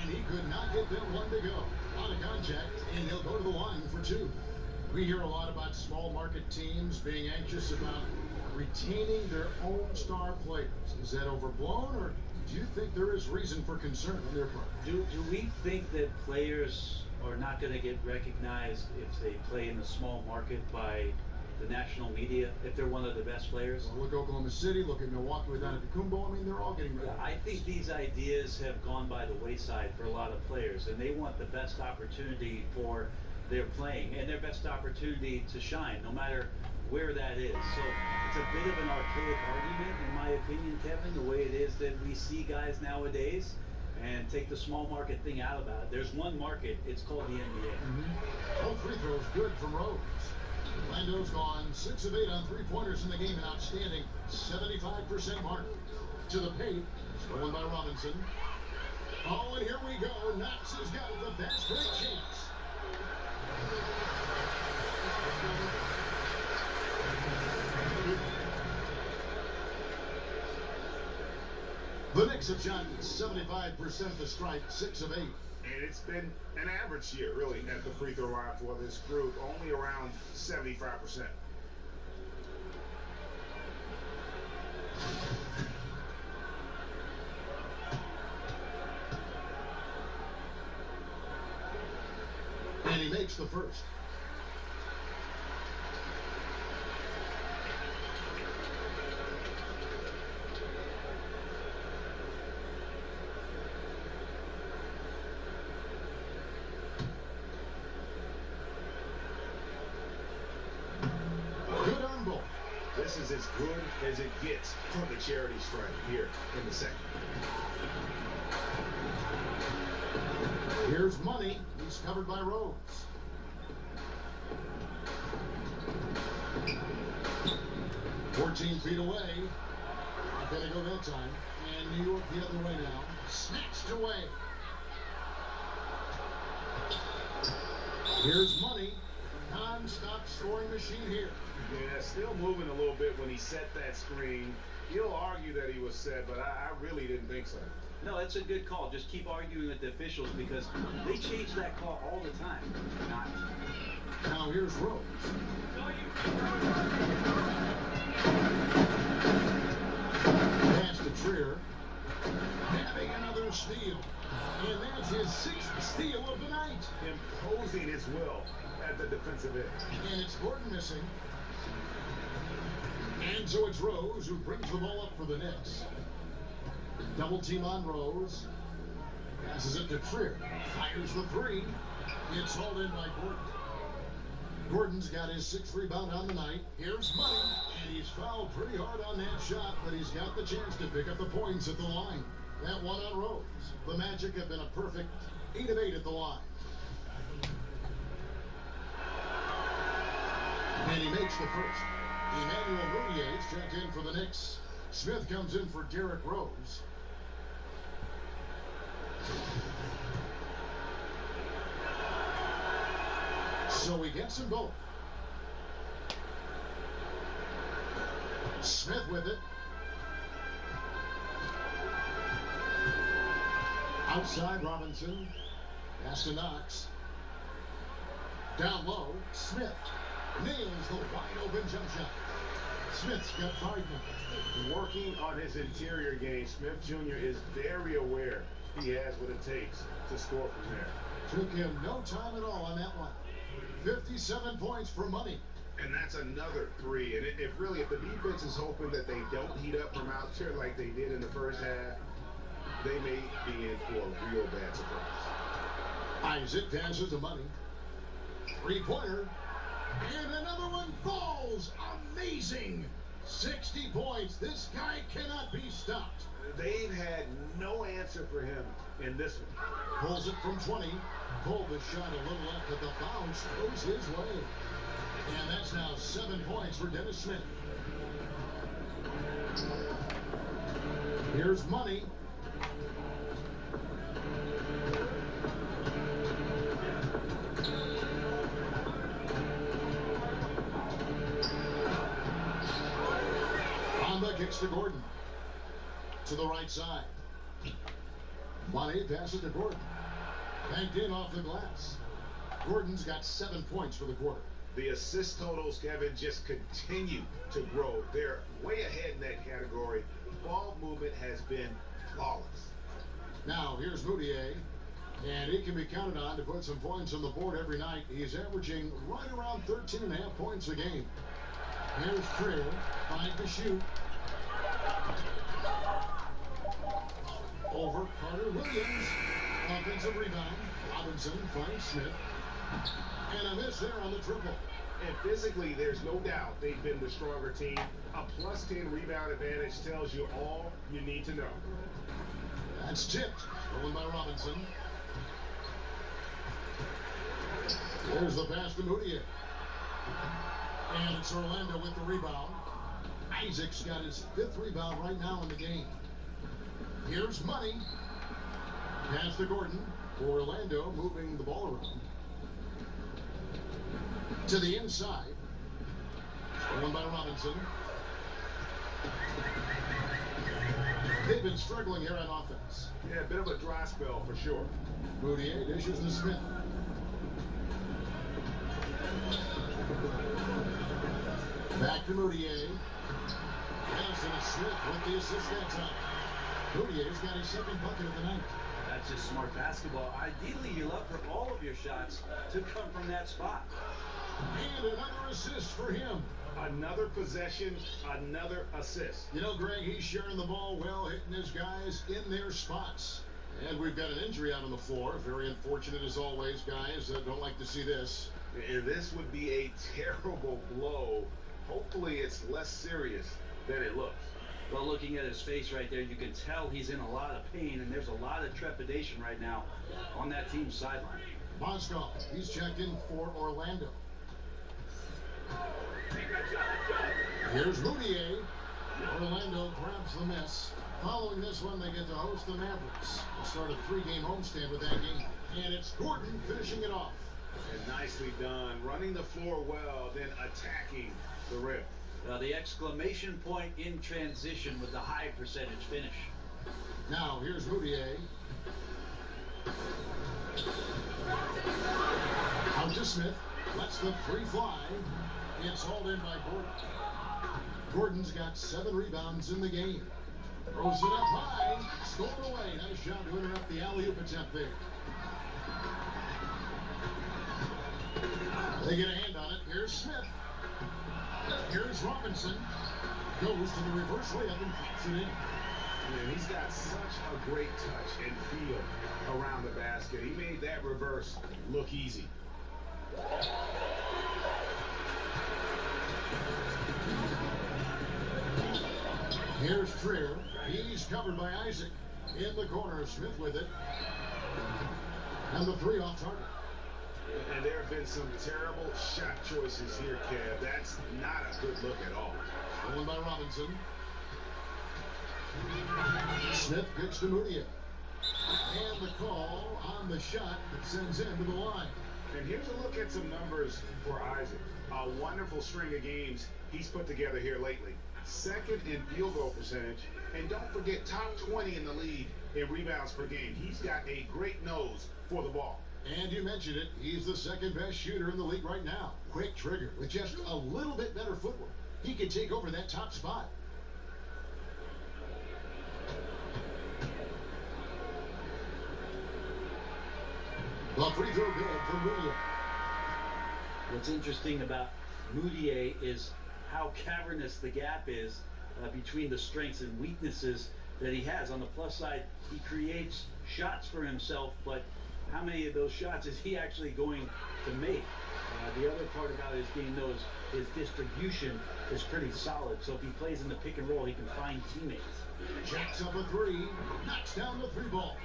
and he could not get that one to go. Out of contact, and he'll go to the line for 2. We hear a lot about small market teams being anxious about retaining their own star players. Is that overblown, or do you think there is reason for concern on their part? Do we think that players are not going to get recognized if they play in the small market by the national media, if they're one of the best players? Well, look at Oklahoma City, look at Milwaukee with Antetokounmpo. I mean, they're all getting recognized. I think these ideas have gone by the wayside for a lot of players, and they want the best opportunity for their playing and their best opportunity to shine, no matter where that is. So it's a bit of an archaic argument, in my opinion, Kevin, the way it is that we see guys nowadays, and take the small market thing out about it. There's one market, it's called the NBA. Both free throws good from Rose. Orlando's gone 6 of 8 on 3-pointers in the game, an outstanding 75% mark. To the paint, stolen by Robinson. Oh, and here we go. Knox has got the best break chance. The Knicks have shot 75% to strike, 6 of 8. And it's been an average year, really, at the free throw line for this group, only around 75%. And he makes the first. This is as good as it gets from the charity stripe here in the second. Here's Money. He's covered by Rose. "14 feet away. Not gonna go that time. And New York the other way now. Snatched away. Here's Money. Non-stop scoring machine here. Yeah, still moving a little bit when he set that screen. He'll argue that he was set, but I really didn't think so. No, that's a good call. Just keep arguing with the officials because they change that call all the time. Not. Now here's Rose. Pass to Trier. Having another steal. And that's his 6th steal of the night. Imposing his will at the defensive end. And it's Gordon missing. And so it's Rose who brings the ball up for the Knicks. Double team on Rose. Passes it to Trier. Fires the 3. It's hauled in by Gordon. Gordon's got his 6th rebound on the night. Here's Money. And he's fouled pretty hard on that shot, but he's got the chance to pick up the points at the line. That one on Rose. The Magic have been a perfect 8 of 8 at the line. And he makes the first. Emmanuel Mudiay's checked in for the Knicks. Smith comes in for Derrick Rose. So he gets them both. Smith with it. Outside, Robinson. Pass to Knox. Down low, Smith. Nails the wide-open jump shot. Smith's got 5 now. Working on his interior game, Smith Jr. is very aware he has what it takes to score from there. Took him no time at all on that one. 57 points for money. And that's another 3. And if the defense is hoping that they don't heat up from out there like they did in the first half, they may be in for a real bad surprise. Isaac passes to Money. 3-pointer. And another one falls. Amazing. 60 points. This guy cannot be stopped. They've had no answer for him in this one. Pulls it from 20. Pulled the shot a little left, but the bounce goes his way. And that's now 7 points for Dennis Smith. Here's Money. Honda kicks to Gordon. To the right side. Money passes to Gordon. Banked in off the glass. Gordon's got 7 points for the quarter. The assist totals, Kevin, just continue to grow. They're way ahead in that category. Ball movement has been flawless. Now, here's Moutier. And he can be counted on to put some points on the board every night. He's averaging right around 13.5 points a game. Here's Trier. 5 to shoot. Over Carter Williams. Offensive rebound. Robinson finds Smith. And a miss there on the triple. And physically, there's no doubt they've been the stronger team. A plus 10 rebound advantage tells you all you need to know. That's tipped. Stolen by Robinson. There's the pass to Moutier. And it's Orlando with the rebound. Isaac's got his 5th rebound right now in the game. Here's Money. Pass to Gordon. Orlando moving the ball around. To the inside. Stolen by Robinson. They've been struggling here on offense. Yeah, a bit of a dry spell for sure. Moutier dishes to Smith. Back to Moutier. Anthony Smith with the assist that time. Moutier's got his 2nd bucket of the night. That's just smart basketball. Ideally, you love for all of your shots to come from that spot. And another assist for him. Another possession, another assist. You know, Greg, he's sharing the ball well, hitting his guys in their spots. And we've got an injury out on the floor. Very unfortunate as always, guys. Don't like to see this. And this would be a terrible blow. Hopefully it's less serious than it looks. Well, looking at his face right there, you can tell he's in a lot of pain, and there's a lot of trepidation right now on that team's sideline. Moskov, he's checked in for Orlando. Here's Moutier. Orlando grabs the miss. Following this one, they get to host the Mavericks. They'll start a 3-game homestand with that game. And it's Gordon finishing it off. And nicely done. Running the floor well, then attacking the rim. The exclamation point in transition with the high percentage finish. Now, here's Moutier. Out to Smith. Lets the 3 fly. It's hauled in by Gordon. Gordon's got 7 rebounds in the game. Throws it up high. Stolen away. Nice job to interrupt the alley-oop attempt there. They get a hand on it. Here's Smith. Here's Robinson. Goes to the reverse layup and pops it in. Yeah, he's got such a great touch and feel around the basket. He made that reverse look easy. Here's Trier. He's covered by Isaac. In the corner, Smith with it. And the 3 off target. And there have been some terrible shot choices here, Kev. That's not a good look at all. Stolen by Robinson. Smith picks to Moutier. And the call on the shot that sends him to the line. And here's a look at some numbers for Isaac. A wonderful string of games he's put together here lately. second in field goal percentage, and don't forget top 20 in the league in rebounds per game. He's got a great nose for the ball. And you mentioned it, he's the second best shooter in the league right now. Quick trigger with just a little bit better footwork. He can take over that top spot. The free throw good for Moutier. What's interesting about Moutier is how cavernous the gap is between the strengths and weaknesses that he has. On the plus side, he creates shots for himself, but how many of those shots is he actually going to make? The other part about his game, though, is his distribution is pretty solid. So if he plays in the pick and roll, he can find teammates. Jacks up a three, knocks down the three ball.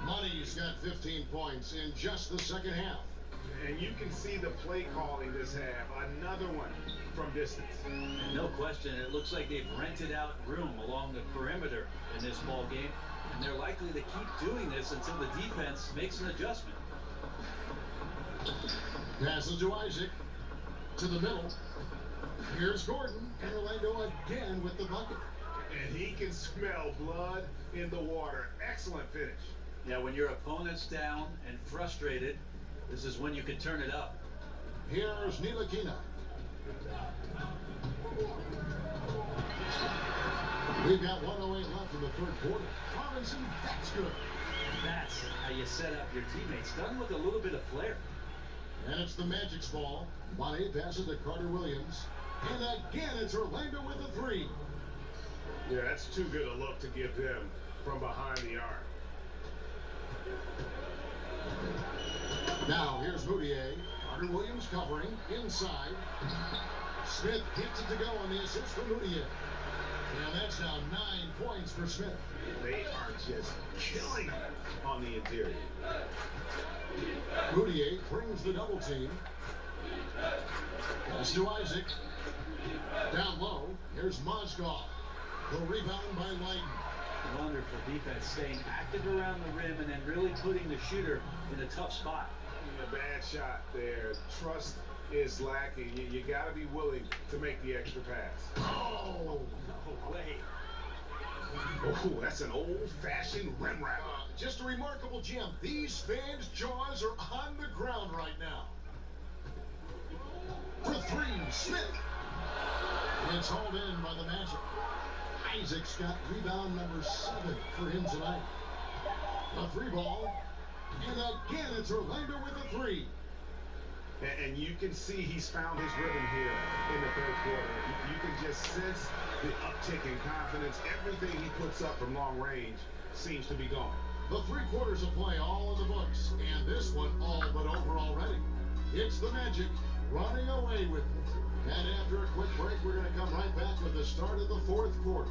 Money's got 15 points in just the second half. And you can see the play calling this half. Another one from distance. No question. It looks like they've rented out room along the perimeter in this ball game. And they're likely to keep doing this until the defense makes an adjustment. Passes to Isaac. To the middle. Here's Gordon. And Orlando again with the bucket. And he can smell blood in the water. Excellent finish. Yeah, when your opponent's down and frustrated, this is when you can turn it up. Here's Ntilikina. We've got 1:08 left in the third quarter. Robinson, that's good. That's how you set up your teammates. Doesn't look a little bit of flair. And it's the Magic's ball. Money passes to Carter Williams. And again, it's Orlando with the three. Yeah, that's too good a look to give them from behind the arc. Now, here's Moutier. Carter Williams covering inside. Smith gets it to go on the assist for Moutier. And that's now 9 points for Smith. They are just killing him on the interior. Moutier brings the double team. Pass to Isaac. Down low, here's Mozgov. The rebound by Leiden. Wonderful defense, staying active around the rim and then really putting the shooter in a tough spot. A bad shot there. Trust is lacking. You got to be willing to make the extra pass. Oh, no way. Oh, that's an old-fashioned rim wrap. Just a remarkable gem. These fans' jaws are on the ground right now. For three, Smith. It's hauled in by the Magic. Isaac's got rebound number 7 for him tonight. A three ball. And again, it's Orlando with a three. And you can see he's found his rhythm here in the third quarter. You can just sense the uptick in confidence. Everything he puts up from long range seems to be gone. The 3 quarters of play all in the books. And this one all but over already. It's the Magic running away with it. And after a quick break, we're going to come right back with the start of the fourth quarter.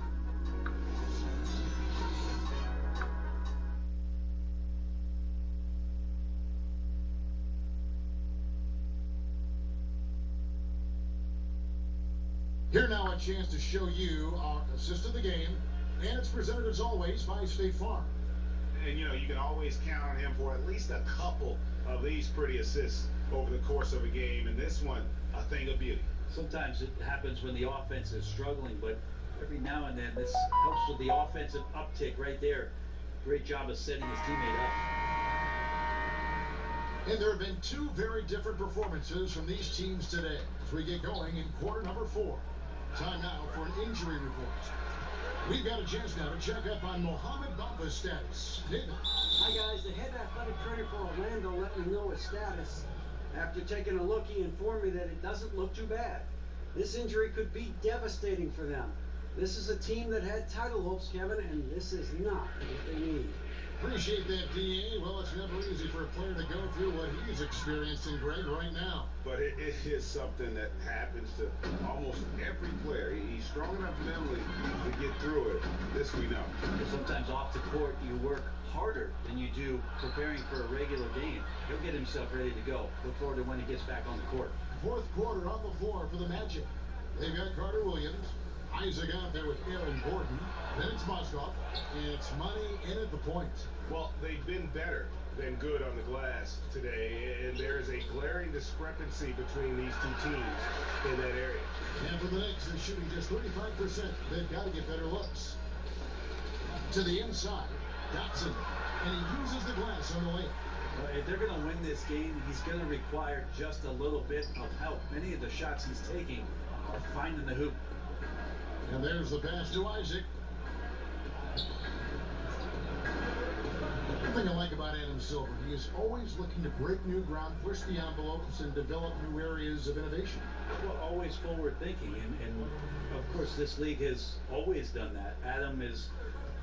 Here now a chance to show you our assist of the game, and it's presented as always by State Farm. And you know, you can always count on him for at least a couple of these pretty assists over the course of a game, and this one, a thing of beauty. Sometimes it happens when the offense is struggling, but every now and then this helps with the offensive uptick right there. Great job of setting his teammate up. And there have been 2 very different performances from these teams today as we get going in quarter number 4. Time now for an injury report. We've got a chance now to check up on Mohamed Baba's status. David. Hi guys, the head athletic trainer for Orlando let me know his status. After taking a look, he informed me that it doesn't look too bad. This injury could be devastating for them. This is a team that had title hopes, Kevin, and this is not what they need. Appreciate that, D.A. Well, it's never easy for a player to go through what he's experiencing, Greg, right now. But it is something that happens to almost every player. He's strong enough mentally to get through it. This we know. Sometimes off the court, you work harder than you do preparing for a regular game. He'll get himself ready to go. Look forward to when he gets back on the court. Fourth quarter on the floor for the Magic. They've got Carter Williams, Isaac out there with Aaron Gordon. Then it's Moskov. It's Money in at the point. Well, they've been better than good on the glass today, and there is a glaring discrepancy between these two teams in that area. And for the Knicks, they're shooting just 35%. They've got to get better looks. To the inside, Dotson, and he uses the glass on the lane. Well, if they're going to win this game, he's going to require just a little bit of help. Many of the shots he's taking are finding the hoop. And there's the pass to Isaac. One thing I like about Adam Silver, he is always looking to break new ground, push the envelopes, and develop new areas of innovation. Well, always forward thinking, and of course this league has always done that. Adam has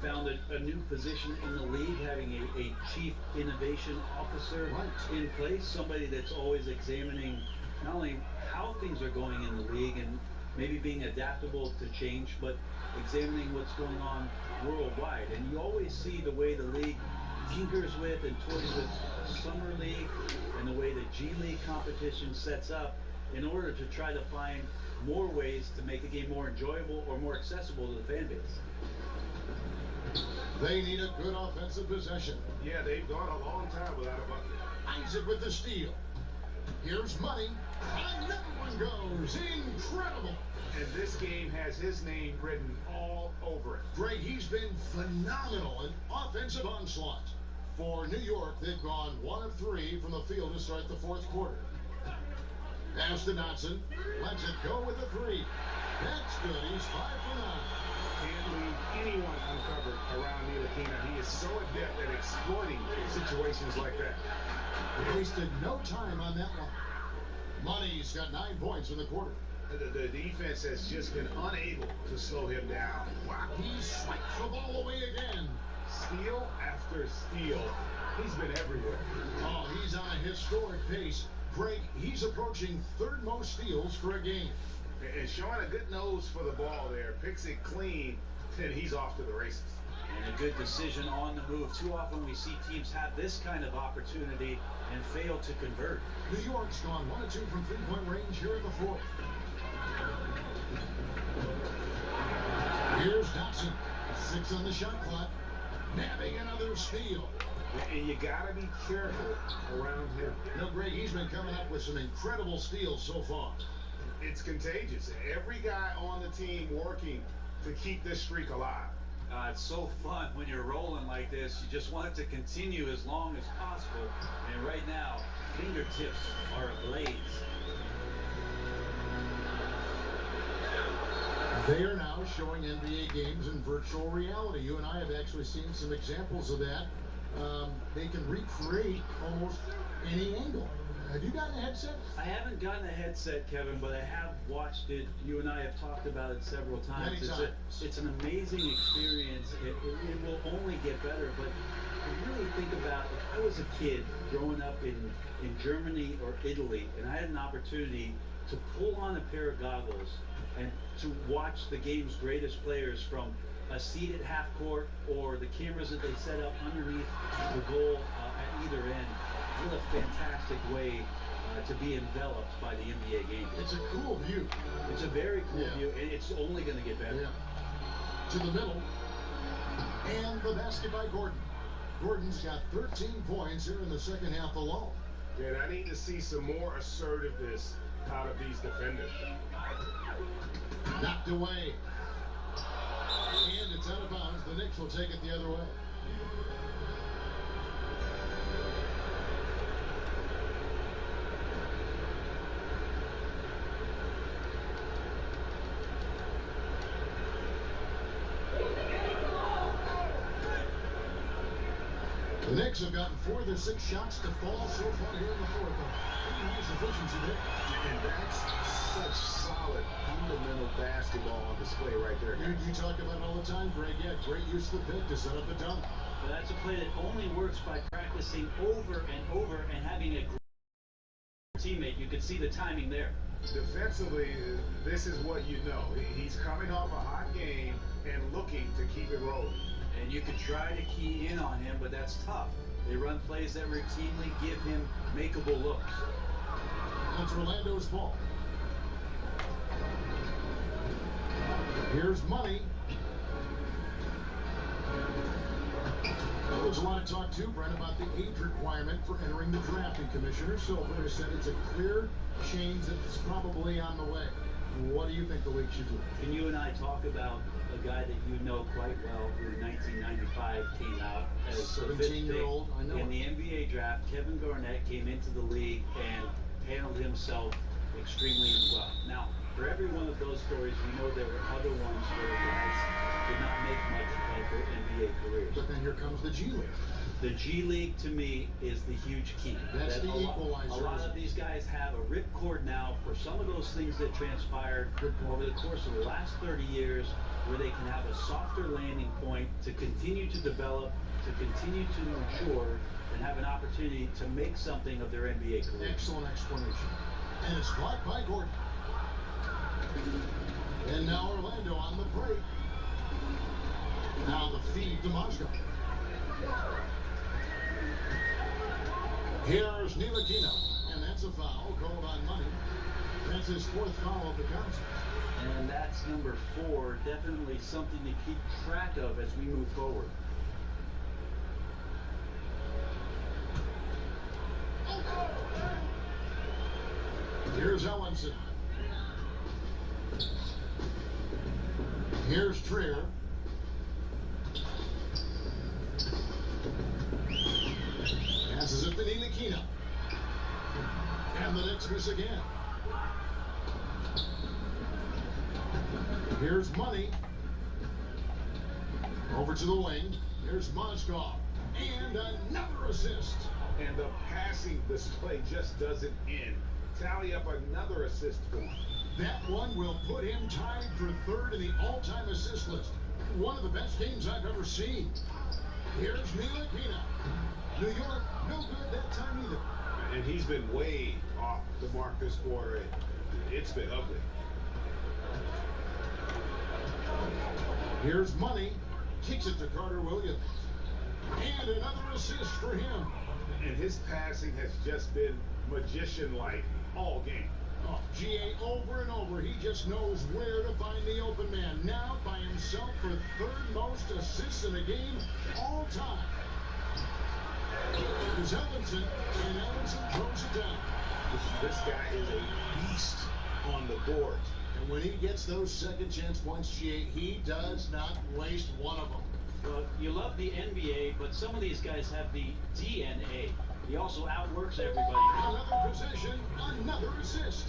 found a new position in the league, having a chief innovation officer in place, somebody that's always examining not only how things are going in the league and maybe being adaptable to change, but examining what's going on worldwide. And you always see the way the league tinkers with and toys with Summer League and the way the G League competition sets up in order to try to find more ways to make the game more enjoyable or more accessible to the fan base. They need a good offensive possession. Yeah, they've gone a long time without a bucket. Isaac with the steal. Here's Money. Another one goes. Incredible. And this game has his name written all over it. Greg, he's been phenomenal in offensive onslaught. For New York, they've gone 1 of 3 from the field to start the fourth quarter. Pass to Dotson. Lets it go with a 3. That's good. He's 5 for 9. Can't leave anyone uncovered around Ntilikina. He is so adept at exploiting situations like that. He wasted no time on that one. Money's got 9 points in the quarter. The defense has just been unable to slow him down. Wow, he swipes the ball away again. Steal after steal. He's been everywhere. Oh, he's on a historic pace. Greg, he's approaching third most steals for a game. And showing a good nose for the ball there. Picks it clean, then he's off to the races. And a good decision on the move. Too often we see teams have this kind of opportunity and fail to convert. New York's gone 1 of 2 from three-point range here in the fourth. Here's Dotson. 6 on the shot clock. Nabbing another steal. And you gotta be careful around him. You know, Greg, he's been coming up with some incredible steals so far. It's contagious. Every guy on the team working to keep this streak alive. It's so fun when you're rolling like this. You just want it to continue as long as possible. And right now, fingertips are ablaze. They are now showing NBA games in virtual reality. You and I have actually seen some examples of that. They can recreate almost any angle. Have you gotten a headset? I haven't gotten a headset, Kevin, but I have watched it. You and I have talked about it several times. It's an amazing experience. It will only get better, but I really think about if I was a kid growing up in Germany or Italy, and I had an opportunity to pull on a pair of goggles and to watch the game's greatest players from a seat at half court or the cameras that they set up underneath the goal at either end. What a fantastic way to be enveloped by the NBA game. It's a cool view. It's a very cool view, and it's only going to get better. To the middle, and the basket by Gordon. Gordon's got 13 points here in the second half alone. And I need to see some more assertiveness out of these defenders. Knocked away. And it's out of bounds. The Knicks will take it the other way. The Knicks have gotten 4 of their 6 shots to fall so far here in the fourth. Pretty nice efficiency there. And that's such solid, fundamental basketball on display right there. You talk about it all the time, Greg. Yeah, great use of the pick to set up the dunk. Well, that's a play that only works by practicing over and over and having a great teammate. You can see the timing there. Defensively, this is what you know. He's coming off a hot game and looking to keep it rolling. And you could try to key in on him, but that's tough. They run plays that routinely give him makeable looks. That's Orlando's ball. Here's money. There's a lot of talk, too, Brent, about the age requirement for entering the draft. And Commissioner Silver has said it's a clear change that's probably on the way. What do you think the league should do? Can you and I talk about a guy that you know quite well who in 1995 came out as a 17-year-old? I know in the NBA draft? Kevin Garnett came into the league and handled himself extremely well. Now, for every one of those stories, we know there were other ones where guys did not make much of their NBA careers. But then here comes the G League. The G League, to me, is the huge key. That's the equalizer. A lot of these guys have a ripcord now for some of those things that transpired over the course of the last 30 years, where they can have a softer landing point to continue to develop, to continue to mature, and have an opportunity to make something of their NBA career. Excellent explanation. And it's blocked by Gordon. And now Orlando on the break. Now the feed to Moscow. Here's Ntilikina, and that's a foul called on money. That's his fourth foul of the contest. And that's number 4. Definitely something to keep track of as we move forward. Here's Ellenson. Here's Trier. Passes it to Ntilikina. And the Knicks miss again. Here's Money. Over to the wing. Here's Mozgov. And another assist. And the passing display just doesn't end. Tally up another assist for him. That one will put him tied for third in the all-time assist list. One of the best games I've ever seen. Here's Ntilikina. New York, no good that time either. And he's been way off the mark this quarter. It's been ugly. Here's Money. Kicks it to Carter Williams. And another assist for him. And his passing has just been magician-like all game. Oh, GA over and over. He just knows where to find the open man. Now by himself for third most assists in a game all time. There's Ellenson, and Ellenson throws it down. This guy is a beast on the board. And when he gets those second chance points, GA, he does not waste one of them. Well, you love the NBA, but some of these guys have the DNA. He also outworks everybody. Another possession, another assist.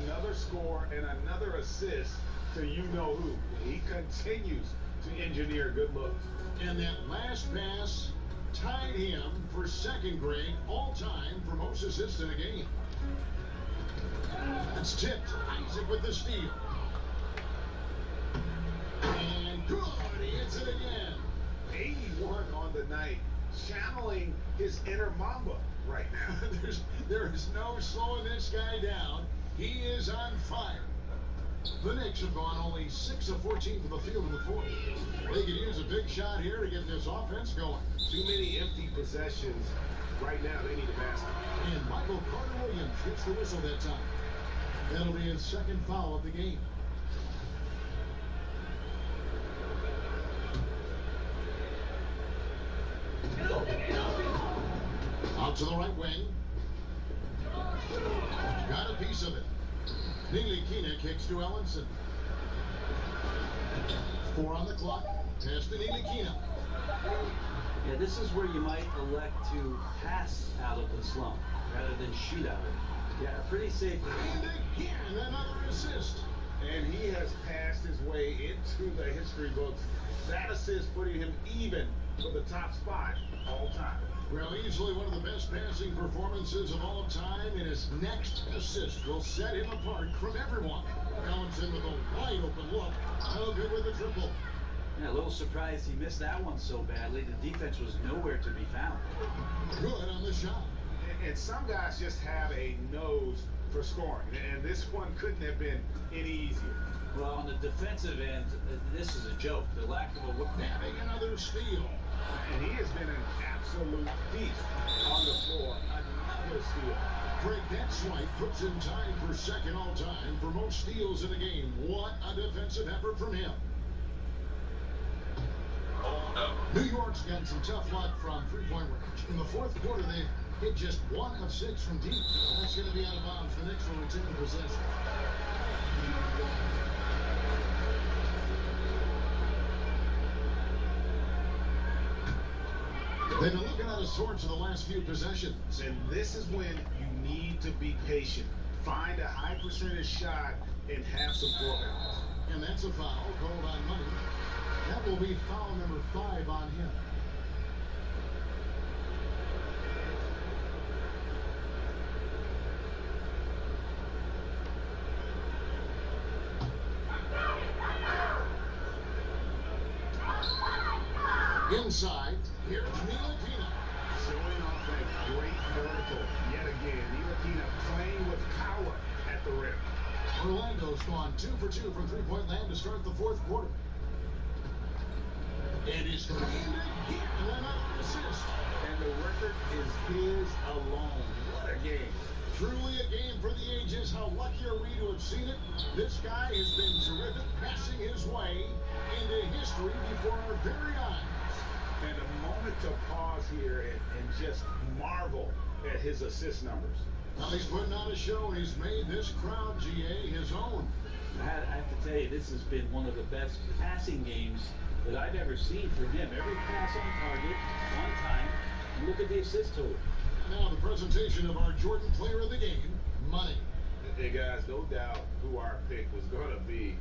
Another score and another assist to you-know-who. He continues to engineer good looks. And that last pass tied him for second grade all-time for most assists in a game. It's tipped. Isaac with the steal. And good. He hits it again. 81 on the night. Channeling his inner Mamba right now. There is no slowing this guy down. He is on fire. The Knicks have gone only 6 of 14 from the field in the fourth. They could use a big shot here to get this offense going. Too many empty possessions. Right now, they need a basket. And Michael Carter Williams gets the whistle that time. That'll be his second foul of the game. Out to the right wing. Got a piece of it. Ntilikina kicks to Ellenson. 4 on the clock. Pass to Ntilikina. Yeah, this is where you might elect to pass out of the slump rather than shoot out of it. Yeah, pretty safe. And again, another assist. And he has passed his way into the history books. That assist putting him even for the top spot all time. Well, easily one of the best passing performances of all time, and his next assist will set him apart from everyone. Ellenson with a wide open look. No good with the triple. Yeah, a little surprised he missed that one so badly. The defense was nowhere to be found. Good on the shot. And some guys just have a nose for scoring, and this one couldn't have been any easier. Well, on the defensive end, this is a joke. The lack of a Nabbing another steal. And he has been an absolute beast on the floor. Another steal. Greg, that swipe puts him tied for second all-time for most steals in a game. What a defensive effort from him. New York's got some tough luck from three-point range. In the fourth quarter, they hit just 1 of 6 from deep. That's going to be out of bounds. The Knicks will retain possession. They've been looking out of sorts in the last few possessions. And this is when you need to be patient. Find a high percentage shot and have some forbearance. And that's a foul called on Money. That will be foul number 5 on him. Inside, here's Ntilikina. Showing off that great vertical yet again. Ntilikina playing with power at the rim. Orlando's gone 2 for 2 from three-point land to start the fourth quarter. And he's going to end it here and another assist. And the record is his alone. What a game. Truly a game for the ages. How lucky are we to have seen it? This guy has been terrific, passing his way into history before our very eyes. And a moment to pause here and just marvel at his assist numbers. Now he's putting on a show, and he's made this crowd, GA, his own. I have to tell you, this has been one of the best passing games that I've ever seen from him. Every pass on target, on time. Look at the assist total. Now the presentation of our Jordan player of the game, Money. Hey guys, no doubt who our pick was going to be.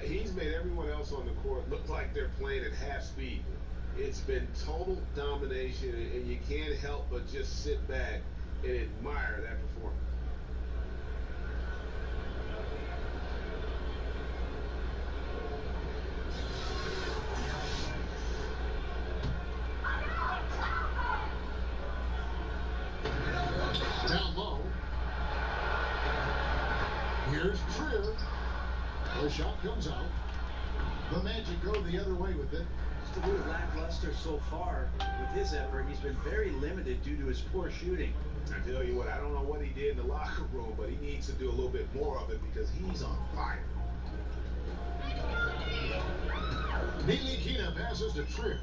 He's made everyone else on the court look like they're playing at half speed. It's been total domination, and you can't help but just sit back and admire that performance. Down low. Here's Trier. The shot comes out. The Magic go the other way with it. Just a little lackluster so far with his effort. He's been very limited due to his poor shooting. I tell you what, I don't know what he did in the locker room, but he needs to do a little bit more of it because he's on fire. Ntilikina passes to Trier.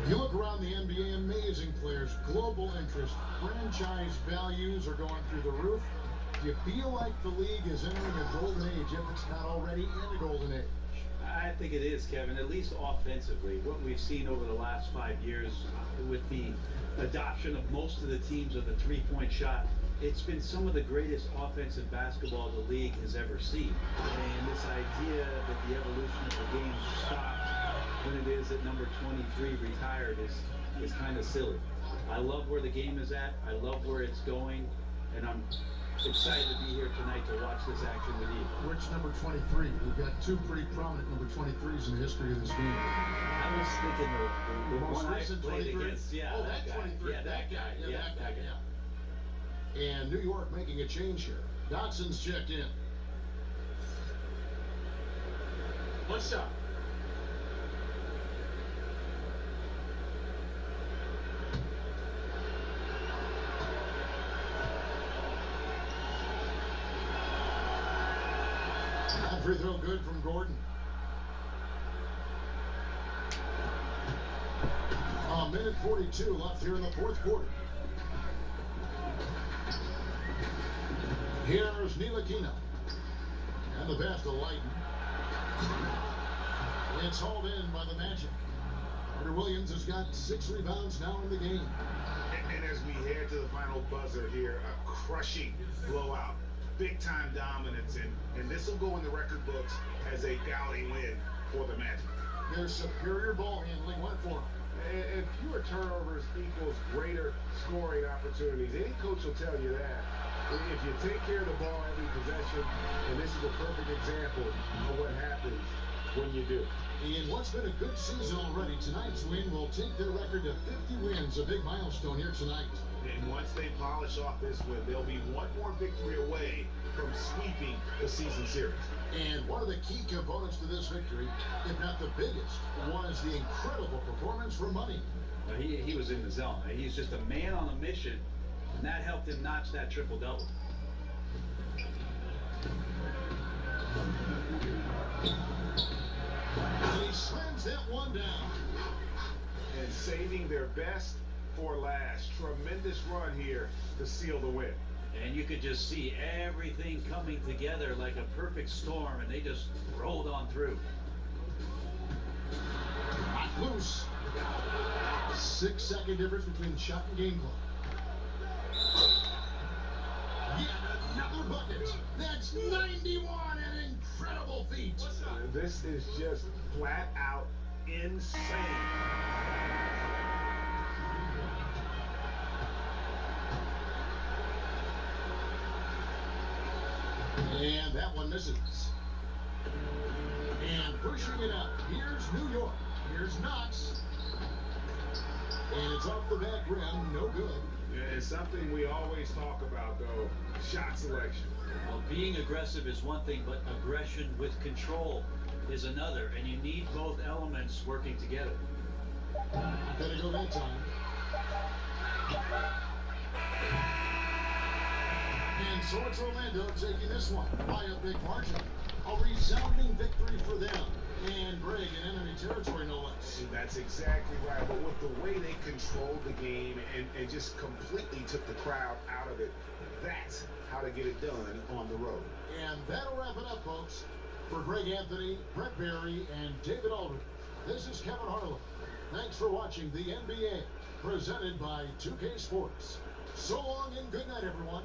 You look around the NBA, amazing players, global interest, franchise values are going through the roof. Do you feel like the league is entering a golden age if it's not already in a golden age? I think it is, Kevin, at least offensively. What we've seen over the last 5 years with the adoption of most of the teams of the three-point shot, it's been some of the greatest offensive basketball the league has ever seen. And this idea that the evolution of the game stopped when it is at number 23 retired is kind of silly. I love where the game is at. I love where it's going. And I'm excited to be here tonight to watch this action with you. Which number 23? We've got 2 pretty prominent number 23s in the history of this game. I was thinking the most one I recent played 23? against. Yeah, Oh, that 23. Yeah, that guy. Yeah, that guy. Yeah. And New York making a change here. Dotson's checked in. One shot. That free throw good from Gordon. A minute 42 left here in the fourth quarter. Here's Ntilikina. And the pass to Lighton. It's hauled in by the Magic. Carter Williams has got 6 rebounds now in the game. And as we head to the final buzzer here, a crushing blowout. Big-time dominance, and this will go in the record books as a gaudy win for the Magic. Their superior ball handling went for them. And fewer turnovers equals greater scoring opportunities. Any coach will tell you that. If you take care of the ball every possession, and this is a perfect example of what happens when you do. In what's been a good season already, tonight's win will take their record to 50 wins, a big milestone here tonight. And once they polish off this win, they'll be one more victory away from sweeping the season series. And one of the key components to this victory, if not the biggest, was the incredible performance from Money. He was in the zone. He's just a man on a mission, and that helped him notch that triple-double. And he slams that one down. And saving their best for last. Tremendous run here to seal the win. And you could just see everything coming together like a perfect storm, and they just rolled on through. Not loose. 6-second difference between the shot and game clock. Yet another bucket. That's 91, an incredible feat. This is just flat out insane. And that one misses. And pushing it up. Here's New York. Here's Knox. And it's off the back rim. No good. Yeah, it's something we always talk about, though. Shot selection. Well, being aggressive is one thing, but aggression with control is another. And you need both elements working together. Gotta go that time. And so it's Orlando taking this one by a big margin. A resounding victory for them. And Greg in enemy territory, no less. That's exactly right. But with the way they controlled the game and just completely took the crowd out of it, that's how to get it done on the road. And that'll wrap it up, folks. For Greg Anthony, Brett Barry, and David Aldridge, this is Kevin Harlan. Thanks for watching the NBA, presented by 2K Sports. So long and good night, everyone.